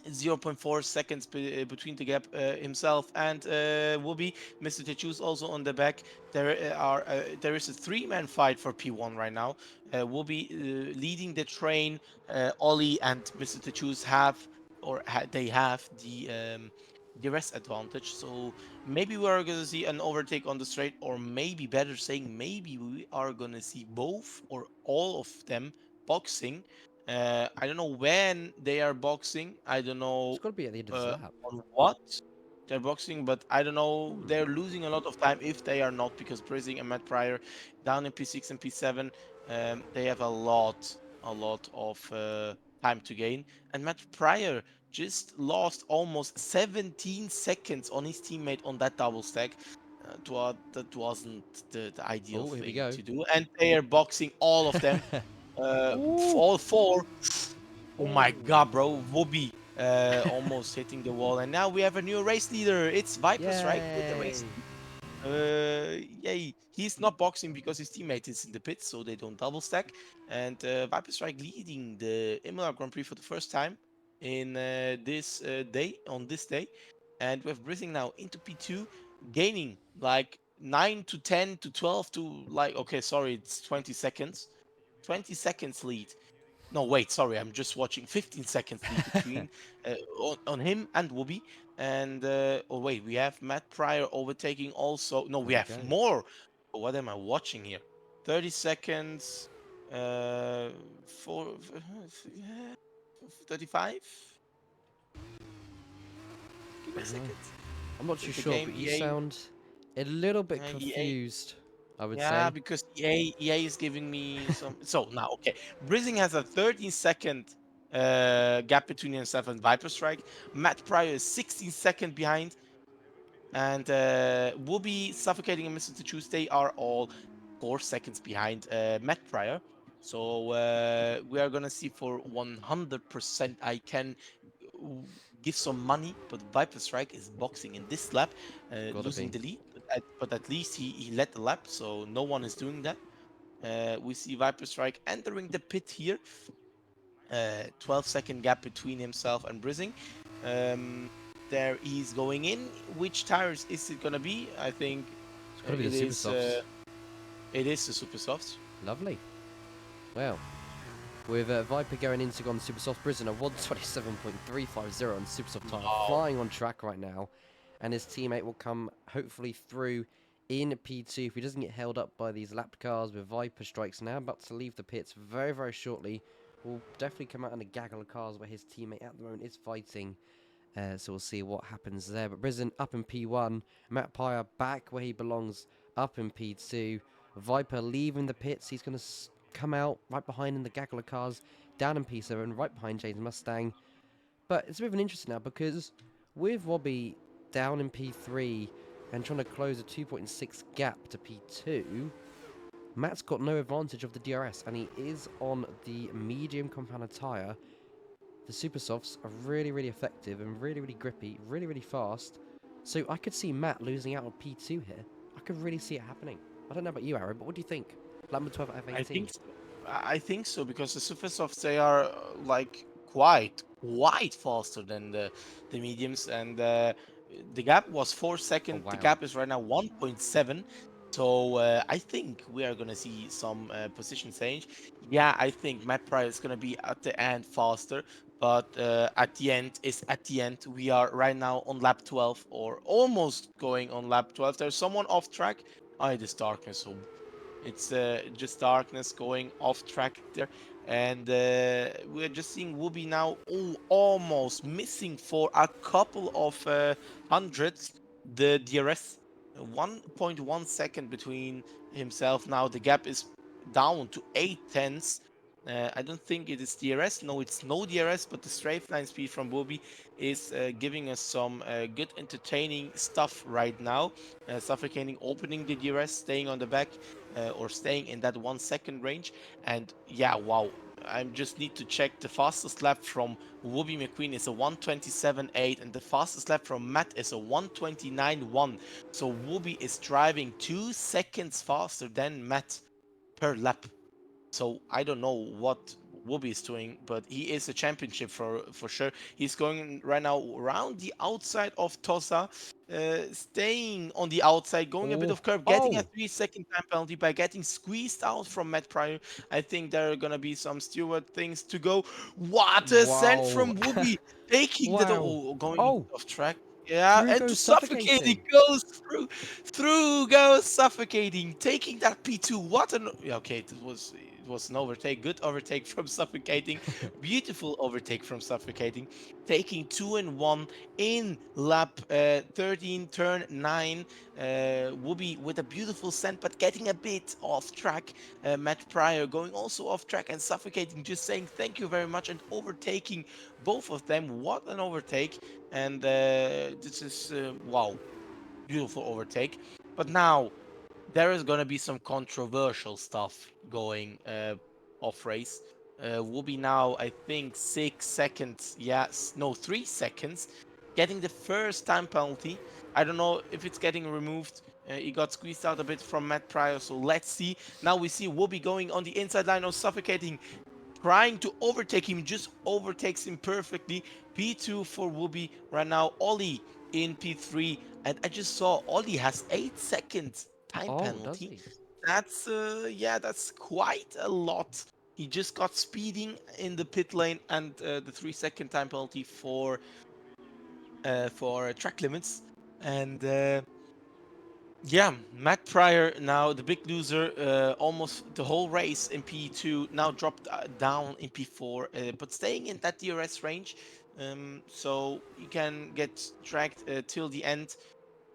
0 0.4 seconds between the gap himself and Whoopi. Mr. Techu's also on the back. There is a three-man fight for P1 right now. Whoopi leading the train. Ollie and Mr. Techu's they have the rest advantage. So maybe we are going to see an overtake on the straight, or maybe better saying, maybe we are going to see both or all of them boxing. I don't know when they are boxing. I don't It's know got to be at the end of this lap. on what they're boxing, but I don't know. Hmm. They're losing a lot of time if they are not, because Brising and Matt Pryor down in P6 and P7, they have a lot of time to gain. And Matt Pryor just lost almost 17 seconds on his teammate on that double stack. That wasn't the ideal Oh, here we thing go. to do. And they are boxing all of them, Ooh. all four. Oh my god, Oh. bro. Whoopi almost hitting the wall. And now we have a new race leader. It's Viper Strike with the race. Yay. Yay. He's not boxing because his teammate is in the pits, so they don't double stack. And Viper Strike leading the Imola Grand Prix for the first time in on this day. And we have Brising now into P2, gaining like 9 to 10 to 12 to like, okay, sorry, it's 20 seconds. 20 seconds lead. No, wait, sorry, I'm just watching. 15 seconds lead between on him and Whoopi. And oh wait, we have Matt Pryor overtaking also. No, There we we have go. more. What am I watching here? 30 seconds. Uh, for 35. Give me a Uh-huh. second. I'm not too Is the sure, game but you EA? sound a little bit EA. confused, I would Yeah, say. because EA is giving me some. So now, okay, Brising has a 13-second gap between himself and Viper Strike. Matt Pryor is 16-second behind, and Whoopi, Suffocating, and Mr. Tuesday are all 4 seconds behind Matt Pryor. So we are gonna see for 100%. I can w- give some money, but Viper Strike is boxing in this lap, Gotta losing be. the lead. But at least he led the lap, so no one is doing that. We see Viper Strike entering the pit here. 12-second gap between himself and Brising. Um, there he's going in. Which tires is it gonna be? I think It's uh, gotta be the it super is. softs. It is the super softs. Lovely. Well, with Viper going into on super soft prison, a 127.350 on super soft tire, Wow. flying on track right now, and his teammate will come hopefully through in P2 if he doesn't get held up by these lap cars. With Viper strikes now about to leave the pits very, very shortly, will definitely come out in a gaggle of cars where his teammate at the moment is fighting. So we'll see what happens there. But Risen up in P1, Matt Pyre back where he belongs, up in P2. Viper leaving the pits. He's going to come out right behind in the gaggle of cars, down in P7, right behind James Mustang. But it's a bit of an interest now because with Robbie down in P3 and trying to close a 2.6 gap to P2, Matt's got no advantage of the DRS and he is on the medium compound tyre. The super softs are really, really effective and really, really grippy, really, really fast. So I could see Matt losing out on P2 here. I could really see it happening. I don't know about you, Aaron, but what do you think? Lambda 12 out of I 18. think so. I think so because the super softs they are like quite faster than the mediums, and the gap was four Oh, seconds. The wow. gap is right now 1.7. So I think we are gonna see some position change. Yeah, I think Matt Pryor is gonna be at the end faster, but at the end is at the end. We are right now on lap 12 or almost going on lap 12. There's someone off track. Oh, it is darkness, so it's just darkness going off track there. And we're just seeing Whoopi now almost missing for a couple of hundredths the DRS. 1.1 second between himself now. The gap is down to 8 tenths. I don't think it is DRS. No, it's no DRS, but the strafe line speed from Whoopi is giving us some good entertaining stuff right now. Suffocating, opening the DRS, staying on the back, or staying in that 1 second range. And yeah, wow. I just need to check the fastest lap from Whoopi McQueen is a 127.8, and the fastest lap from Matt is a 129.1. So Whoopi is driving 2 seconds faster than Matt per lap. So I don't know what Whoopi is doing, but he is a championship for sure. He's going right now around the outside of Tosa, staying on the outside, going a bit Oh, of curve, getting a oh, 3 second time penalty by getting squeezed out from Matt Pryor. I think there are gonna be some steward things to go. What a send wow. from Whoopi, taking that Wow. going Oh, off track. Yeah, through and goes to suffocating suffocating. goes through goes suffocating, taking that P2. What an yeah, okay, it was an overtake, good overtake from suffocating, beautiful overtake from suffocating, taking 2 and 1 in lap 13, turn 9. Whoopi with a beautiful send, but getting a bit off track. Matt Pryor going also off track and suffocating, just saying thank you very much and overtaking both of them. What an overtake! And this is wow, beautiful overtake. But now there is gonna be some controversial stuff going off race. Will be now, I think, 6 seconds. Yes, no, 3 seconds. Getting the first time penalty. I don't know if it's getting removed. He got squeezed out a bit from Matt Pryor, so let's see. Now we see Whoopi going on the inside line of suffocating, trying to overtake him, just overtakes him perfectly. P2 for Whoopi right now. Ollie in P3, and I just saw Ollie has 8 seconds time Oh, does penalty. he? That's yeah, that's quite a lot. He just got speeding in the pit lane, and the 3 second time penalty for for track limits, and yeah, Matt Pryor now the big loser, almost the whole race in P2, now dropped down in P4, but staying in that DRS range, so you can get tracked till the end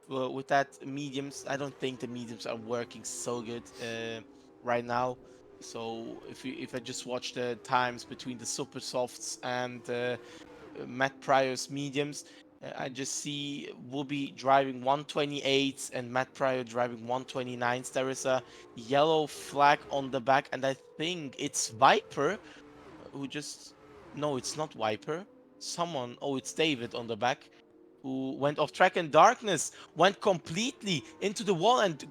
with that mediums. I don't think the mediums are working so good right now. So if I just watch the times between the super softs and Matt Pryor's mediums, I just see Whoopi driving 128s and Matt Pryor driving 129s. There is a yellow flag on the back, and I think it's Viper who just. No, it's not Viper. Someone. Oh, it's David on the back who went off track, and Darkness went completely into the wall and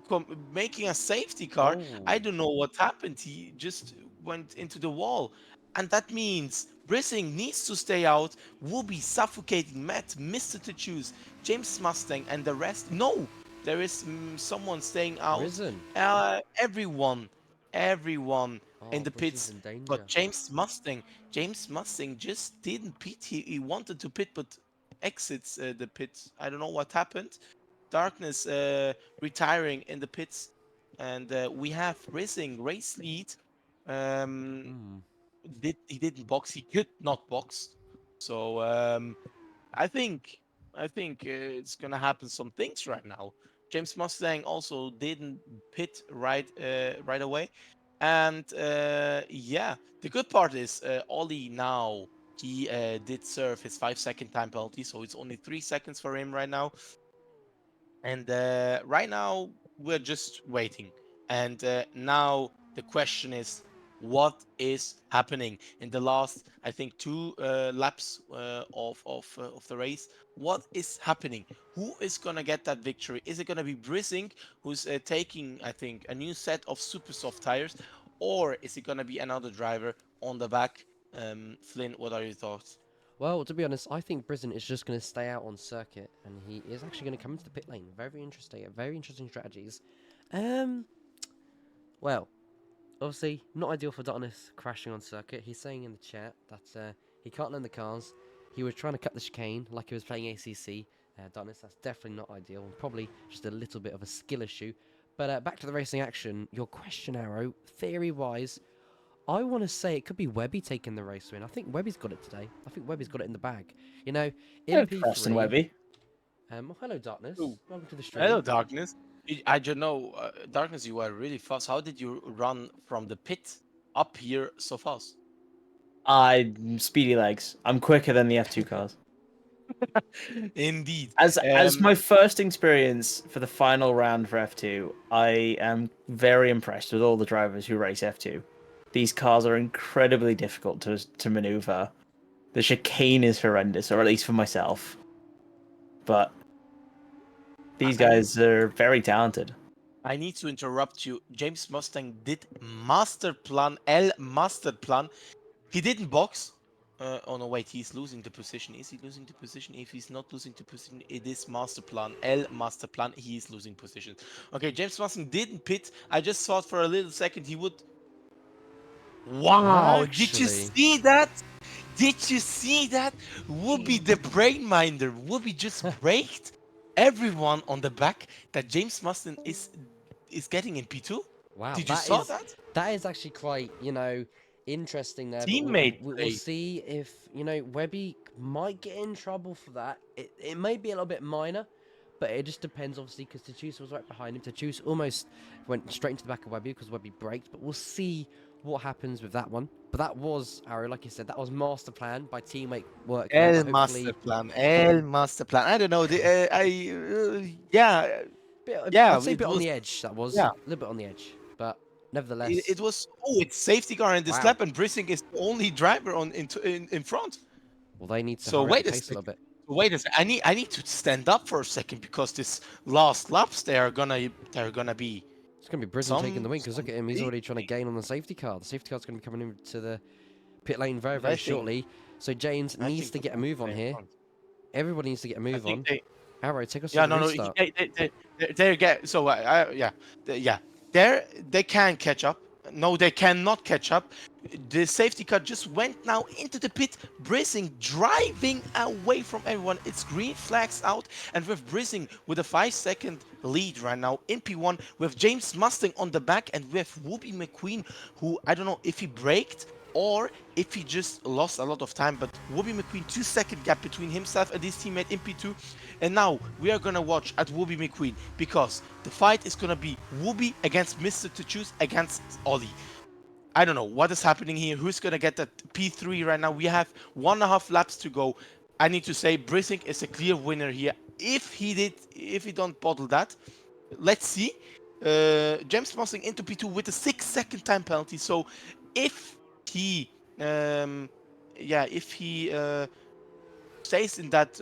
making a safety car. I Oh, don't know what happened. He just went into the wall. And that means Brissing needs to stay out. Will be suffocating Matt, Mr. to choose, James Mustang, and the rest. No, there is someone staying out. Risen. Everyone, everyone in Oh, the Brisen's pits. in But danger. James Mustang just didn't pit. He wanted to pit, but exits the pits. I don't know what happened. Darkness retiring in the pits, and we have Racing race lead. Um, Hmm. he didn't box. He could not box. So I think it's gonna happen some things right now. James Mustang also didn't pit right away, and yeah, the good part is Ollie now he did serve his 5 second time penalty, so it's only 3 seconds for him right now. And right now, we're just waiting. And now the question is, what is happening in the last, I think, two laps of the race? What is happening? Who is gonna get that victory? Is it gonna be Brissing, who's taking, I think, a new set of super soft tires, or is it gonna be another driver on the back? Flynn, what are your thoughts? Well, to be honest, I think Brisen is just going to stay out on circuit, and he is actually going to come into the pit lane. Very interesting. Very interesting strategies. Um. Well, obviously, not ideal for Donis crashing on circuit. He's saying in the chat that he can't learn the cars. He was trying to cut the chicane like he was playing ACC. Donis, that's definitely not ideal. Probably just a little bit of a skill issue. But back to the racing action. Your question, Arrow, theory-wise, I want to say it could be Webby taking the race win. I think Webby's got it today. I think Webby's got it in the bag. You know, in Preston P3. Webby. Well, hello, Darkness. Ooh. Welcome to the Hello, stream. Darkness. I don't know, Darkness, you were really fast. How did you run from the pit up here so fast? I'm speedy legs. I'm quicker than the F2 cars. Indeed. As my first experience for the final round for F2, I am very impressed with all the drivers who race F2. These cars are incredibly difficult to maneuver. The chicane is horrendous, or at least for myself. But these I need guys are very talented. I need to interrupt you. James Mustang did master plan, El master plan. He didn't box. Oh no, wait, he's losing the position. Is he losing the position? If he's not losing the position, it is master plan. El master plan. He is losing position. Okay, James Mustang didn't pit. I just thought for a little second he would. Wow, did you Actually, see that? Did you see that? Whoopi the brain minder. Whoopi just braked everyone on the back that James Mustang is getting in P2. wow, Did you saw that? that is actually quite interesting there. But Teammate we'll play. see if Webby might get in trouble for that. It may be a little bit minor, but it just depends obviously because Tachus was right behind him. Tachus almost went straight into the back of Webby because Webby braked. But we'll see what happens with that one. But that was Arrow, like you said, that was master plan by teammate work there. El But master hopefully, plan. El master plan. I don't know. Yeah, I'd yeah. say a It bit on was. the edge. That was Yeah. a little bit on the edge, but It nevertheless, was. Oh, it's safety car in this wow. lap, and Brissing is the only driver in front. Well, they need to So hurry up the wait a pace a second. little bit. Wait a second. I need to stand up for a second because this last laps they're gonna be It's going to be Brisbane taking the win because look some at him. He's big already trying to things. gain on the safety car. The safety car's going to be coming into the pit lane very, But very shortly. So James I needs think to they're get a gonna move on stay in here. front. Everybody needs to get a I move think on. they. Arrow, take us to Yeah, the no, no. restart. They get so yeah. They can catch up. No, they cannot catch up. The safety car just went now into the pit. Brissing driving away from everyone. It's green flags out, and with Brissing with a 5-second lead right now in P1 with James Mustang on the back, and with Whoopi McQueen, who I don't know if he braked or if he just lost a lot of time, but Whoopi McQueen 2-second gap between himself and his teammate in P2. And now we are gonna watch at Whoopi McQueen, because the fight is gonna be Whoopi against Mr. To Choose against Ollie. I don't know what is happening here. Who's gonna get that P3 right now? We have 1.5 laps to go. I need to say Brissink is a clear winner here. If he don't bottle that, let's see. James Mustang into P2 with a 6-second time penalty. So if he, if he stays in that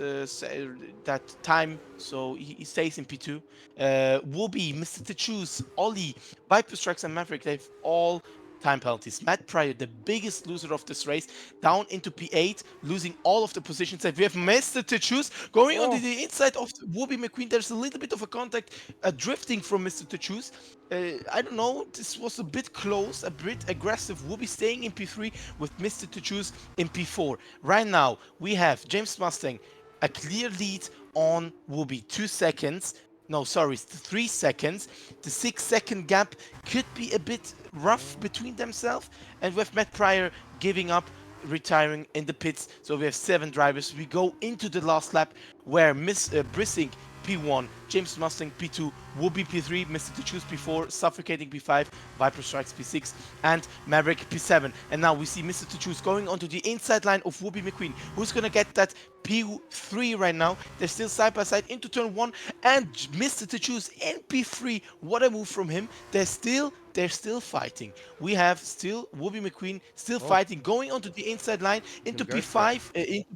time, so he stays in P2. Whoopi, Mr. To Choose, Ollie, Viper Strikes, and Maverick, they've all time penalties. Matt Pryor, the biggest loser of this race, down into P8, losing all of the positions. And we have Mr. To Choose going on the inside of Whoopi McQueen. There's a little bit of a contact, drifting from Mr. To Choose. I don't know, this was a bit close, a bit aggressive. Whoopi staying in P3 with Mr. To Choose in P4. Right now, we have James Mustang, a clear lead on Whoopi, 2 seconds. No, sorry, 3 seconds. The 6-second gap could be a bit rough between themselves. And with Matt Pryor giving up, retiring in the pits. So we have 7 drivers. We go into the last lap where Brissink P1, James Mustang P2, Whoopi P3, Mr. To Choose P4, Suffocating P5, Viper Strikes P6, and Maverick P7. And now we see Mr. To Choose going onto the inside line of Whoopi McQueen. Who's gonna get that P3 right now? They're still side by side into turn 1, and Mr. To Choose in P3. What a move from him. They're still fighting. We have still Whoopi McQueen still fighting, going onto the inside line into P5, into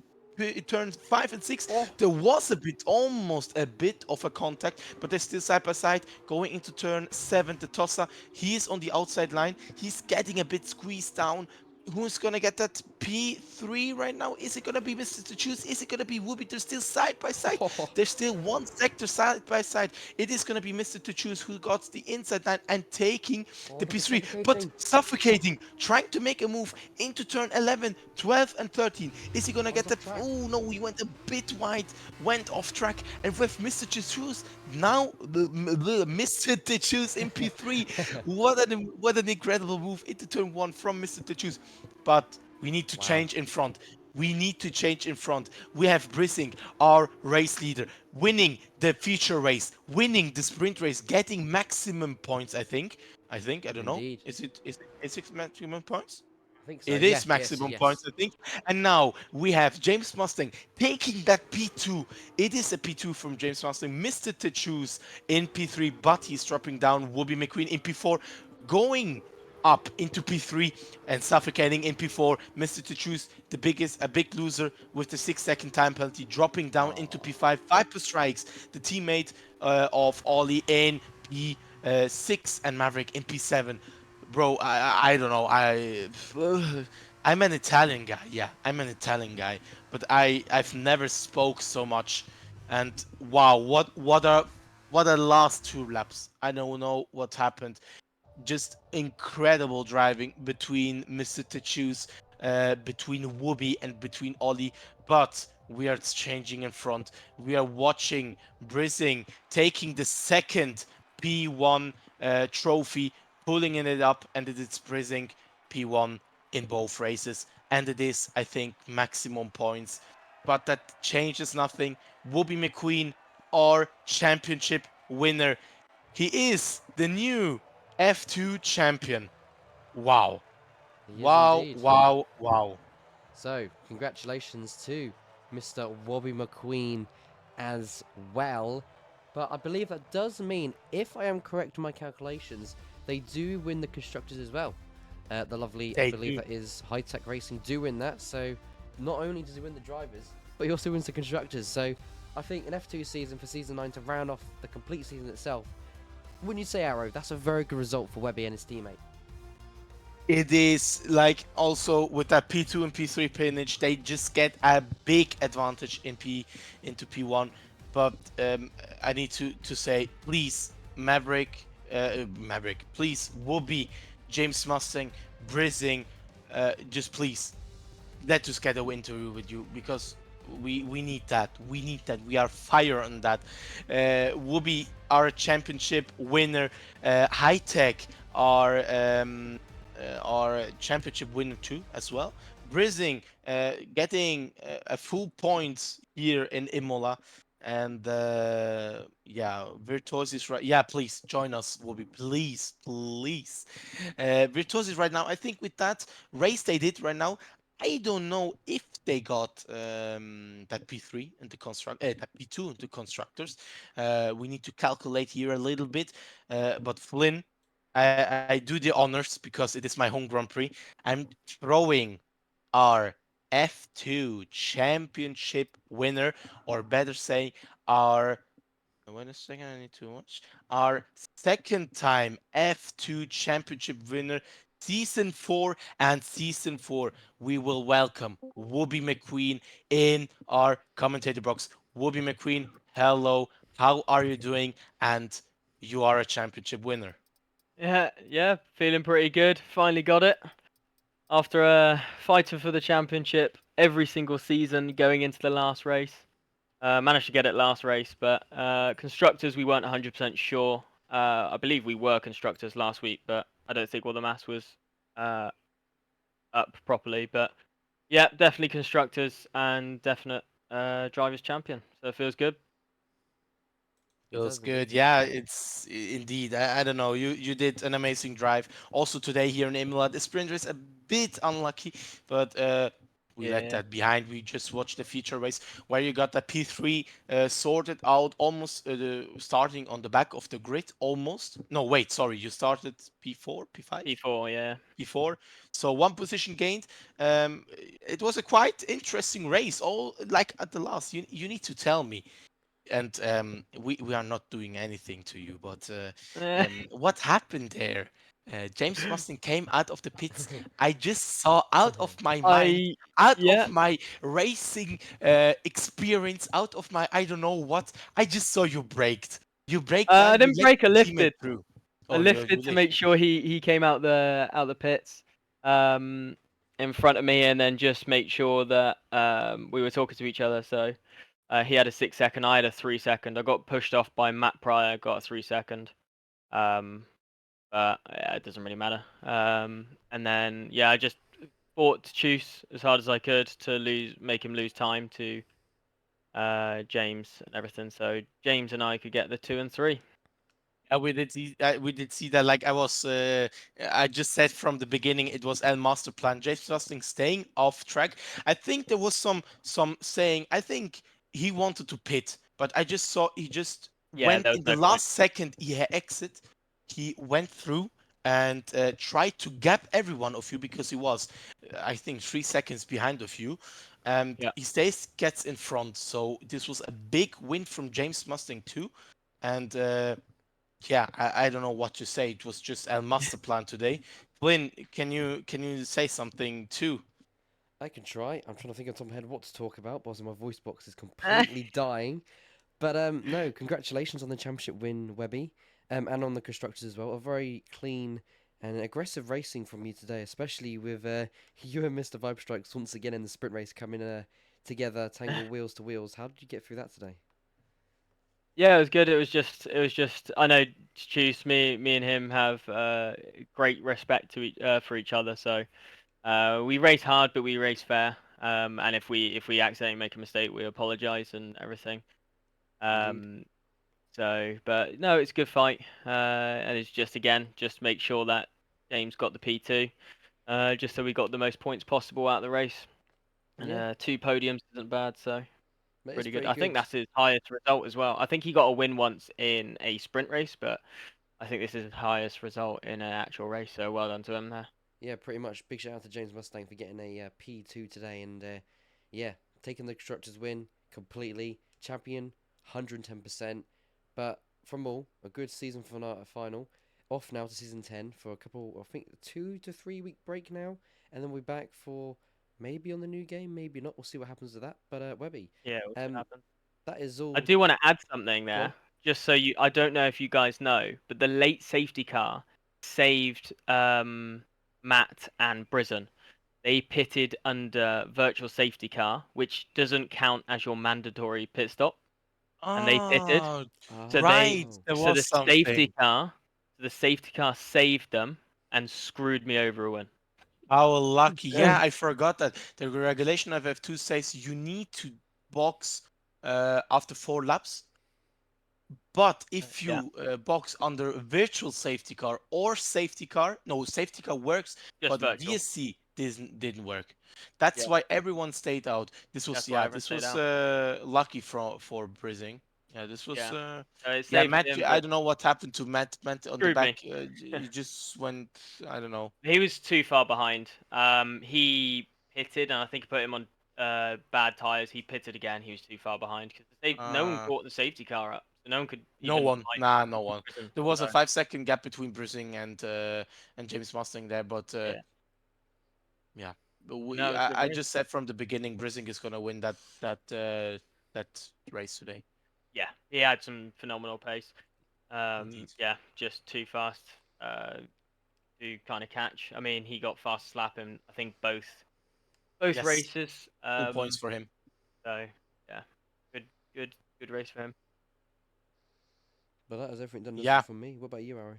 turns 5 and 6. There was almost a bit of a contact, but they're still side by side. Going into turn 7, the Tossa, he is on the outside line. He's getting a bit squeezed down. Who's gonna get that P3 right now? Is it gonna be Mr. To Choose? Is it gonna be Whoopi? They're still side by side. There's still one sector side by side. It is gonna be Mr. To Choose who got the inside line and taking the P3, but suffocating, trying to make a move into turn 11, 12, and 13. Is he gonna get that? Oh no, he went a bit wide, went off track, and with Mr. To Choose now, Mr. To Choose in P3. What an incredible move into turn 1 from Mr. To Choose. But we need to change in front. We need to change in front. We have Brissing, our race leader, winning the feature race, winning the sprint race, getting maximum points. I think. I don't know. Is it maximum points? I think so. It is maximum points, I think. And now we have James Mustang taking that P2. It is a P2 from James Mustang. Mr. To Choose in P3, but he's dropping down. Whoopi McQueen in P4, going up into P3 and suffocating in P4. Mr. To Choose, a big loser with the 6-second time penalty, dropping down into P5. Viper Strikes, the teammate of Ollie in P6, and Maverick in P7. Bro, I don't know. I'm an Italian guy. Yeah, I'm an Italian guy, but I've never spoke so much. And wow, what a last 2 laps. I don't know what happened. Just incredible driving between Mr. To Choose, between Whoopi and between Ollie. But we are changing in front. We are watching Brissing taking the second P1 trophy, pulling it up, and it is Brissing P1 in both races. And it is, I think, maximum points. But that changes nothing. Whoopi McQueen, our championship winner. He is the new F2 champion. Wow. Wow. So, congratulations to Mr. Whoopi McQueen as well. But I believe that does mean, if I am correct in my calculations, they do win the constructors as well. The lovely, I believe that is High-Tech Racing, do win that. So, not only does he win the drivers, but he also wins the constructors. So, I think an F2 season for Season 9 to round off the complete season itself, wouldn't you say, Arrow, that's a very good result for Webby and his teammate? It is like also with that P2 and P3 pinage, they just get a big advantage into P1. But I need to say, please, Maverick, please, Whoopi, James Mustang, Brizzing, just please let us get a interview with you because we need that. We need that. We are fire on that. Whoopi, our championship winner. High Tech, our championship winner too as well. Brizzing getting a full points here in Imola. And yeah, Virtuosi is right. Yeah, please join us, Whoopi. Please, please. Virtuosi is right now. I think with that race they did right now, I don't know if they got that P3 into that P2 into constructors. We need to calculate here a little bit. But Flynn, I do the honors because it is my home Grand Prix. I'm throwing our F2 championship winner, or better say, our wait a second, I need to watch. Our second time F2 championship winner, season 4 and season 4. We will welcome Whoopi McQueen in our commentator box. Whoopi McQueen, hello. How are you doing? And you are a championship winner. Yeah, feeling pretty good. Finally got it. After fighting for the championship every single season going into the last race. Managed to get it last race, but constructors we weren't 100% sure. I believe we were constructors last week, but I don't think all the mass was uh, up properly. But yeah, definitely constructors and definite drivers champion. So it feels good. It Feels does good. indeed. Yeah, it's indeed. I don't know. You did an amazing drive. Also today here in Imola, the sprint race a bit unlucky, but we let Yeah. that behind. We just watched the feature race where you got the P3 sorted out almost starting on the back of the grid almost. No, wait, sorry. You started P4, P5, P4, yeah. P4. So one position gained. It was a quite interesting race. All like at the last. You need to tell me, and we are not doing anything to you, but what happened there? James Mustang came out of the pits. I just saw out of my mind, I out of yeah. my racing experience, out of my I don't know what. I just saw you braked. You braked I and you didn't let break. I your teammate lifted. through. I Oh, you lifted to make lifted. sure he came out the pits um in front of me, and then just make sure that we were talking to each other. So he had a 6 second, I had a 3 second. I got pushed off by Matt Pryor, got a 3 second. Um, but yeah, it doesn't really matter. And then yeah, I just fought to choose as hard as I could to make him lose time to James and everything. So James and I could get the 2 and 3. We did see that. Like I just said from the beginning, it was El Master Plan. James Rusting staying off track. I think there was some saying. I think he wanted to pit, but I just saw he just Yeah, went there was in the no point. last second. He exit. He went through and tried to gap every one of you because he was, I think, 3 seconds behind of you. And Yeah. he stays gets in front. So this was a big win from James Mustang too. And yeah, I don't know what to say. It was just El Master Plan today. Flynn, can you say something too? I can try. I'm trying to think on top of my head what to talk about, but also my voice box is completely dying. But no, congratulations on the championship win, Webby, and on the constructors as well. A very clean and aggressive racing from you today, especially with you and Mr. Vibe Strikes once again in the sprint race coming together, tangle wheels to wheels. How did you get through that today? Yeah, it was good. It was just. I know Choose me and him have great respect for each other. So we race hard, but we race fair. And if we accidentally make a mistake, we apologize and everything. Indeed. Um, so, but no, it's a good fight. And it's just again, just make sure that James got the P2. Just so we got the most points possible out of the race. And Yeah, 2 podiums isn't bad. So. that is Pretty good. pretty I think good. that's his highest result as well. I think he got a win once in a sprint race, but I think this is his highest result in an actual race. So well done to him there. Yeah, pretty much. Big shout out to James Mustang for getting a P2 today, and yeah, taking the constructors win completely. Champion, 110%. But from all, a good season for a final. Off now to season 10 for a couple, I think 2 to 3 week break now, and then we're back for maybe on the new game, maybe not. We'll see what happens to that. But Webby, Yeah, we'll see what um, happens. that is I all. do want to add something Go on. there, just so you. I don't know if you guys know, but the late safety car saved Matt and Brison. They pitted under virtual safety car, which doesn't count as your mandatory pit stop, and they pitted. Oh, So right. Oh. There so was the safety something. car, saved them and screwed me over a win. How lucky. Yeah, I forgot that. The regulation of F2 says you need to box after 4 laps. But if Yeah, you box under a virtual safety car or safety car, no, safety car works, just but virtual. VSC didn't work. That's Yeah, why everyone stayed out. This was that's why yeah, everyone this stayed was out. lucky for Brising. Yeah, this was Yeah, so it yeah, saved Matt. him, I but don't know what happened to Matt. Matt on the screwed me. back, he just went. I don't know. He was too far behind. He pitted, and I think he put him on bad tires. He pitted again. He was too far behind because no one Uh, brought the safety car up, so no one could no even one. like Nah, no one. prison. There was a So 5 second gap between Brising and James Mustang there, but yeah, yeah, no, it was a good I race. just said from the beginning, Brising is gonna win that race today. Yeah, he had some phenomenal pace. Indeed. Yeah, just too fast uh, to kind of catch. I mean, he got fast slap in I think both Yes, races. full points for him. So yeah, good good race for him. But that is everything done and Yeah, dusted from me. What about you, Ari?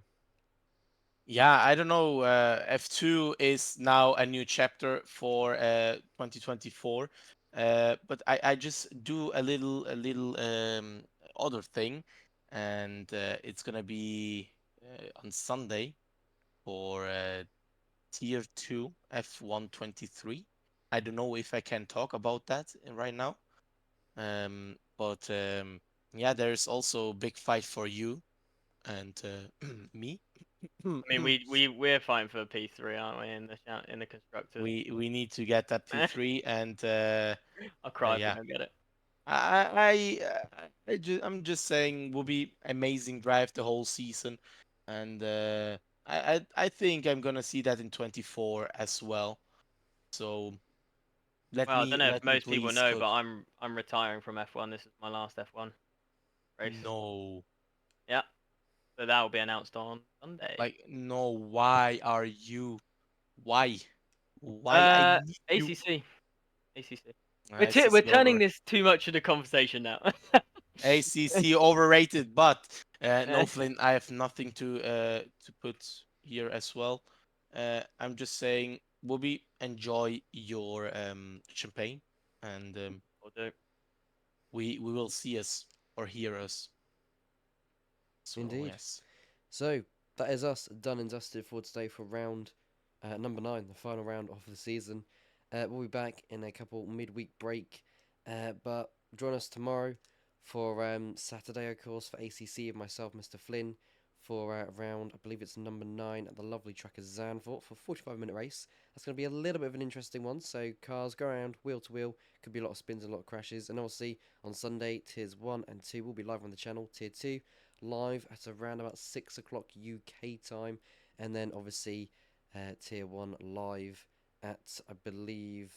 yeah. I don't know. F2 is now a new chapter for 2024. But I just do a little other thing, and it's gonna be on Sunday for Tier 2 F123. I don't know if I can talk about that right now. But yeah, there's also a big fight for you and me. I mean, we're fighting for P3, aren't we? In the constructors. We need to get that P3 and I'll cry if we yeah. don't get it. I'm just saying will be amazing drive the whole season, and I think I'm gonna see that in 24 as well. So Well, I don't know if let me most people please know, but cook. I'm retiring from F1. This is my last F1 race. No, Yeah, so that will be announced on Sunday. like no. Why are you? Why? Why I Uh, need you? ACC, ACC. We're ACC turning over. this too much into conversation now. ACC overrated, but no, Flynn. I have nothing to put here as well. I'm just saying, Bobby, enjoy your champagne, and Will do. we will see us or hear us as well. Indeed. Yes. So that is us done and dusted for today for round number 9, the final round of the season. We'll be back in a couple midweek break, but join us tomorrow for Saturday, of course, for ACC of myself, Mr. Flynn, for round, I believe it's number 9 at the lovely track of Zandvoort for a 45-minute race. That's going to be a little bit of an interesting one. So cars go around wheel to wheel, could be a lot of spins and a lot of crashes. And obviously on Sunday, tiers 1 and 2 will be live on the channel. Tier 2 live at around about 6 o'clock UK time, and then obviously Tier 1 live at, I believe,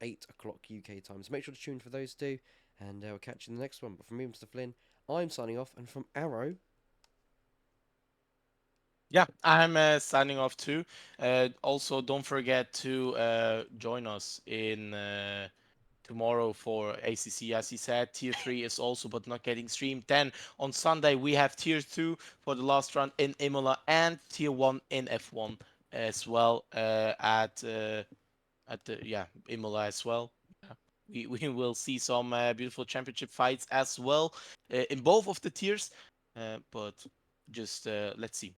8 o'clock UK time. So make sure to tune for those two, and we'll catch you in the next one. But from me, Mr. Flynn, I'm signing off, and from Arrow. Yeah, I'm signing off too. Also, don't forget to join us in tomorrow for ACC. As he said, Tier 3 is also but not getting streamed. Then on Sunday, we have Tier 2 for the last round in Imola and Tier 1 in F1 as well at the yeah Imola as well. Yeah. We will see some beautiful championship fights as well in both of the tiers, but just let's see.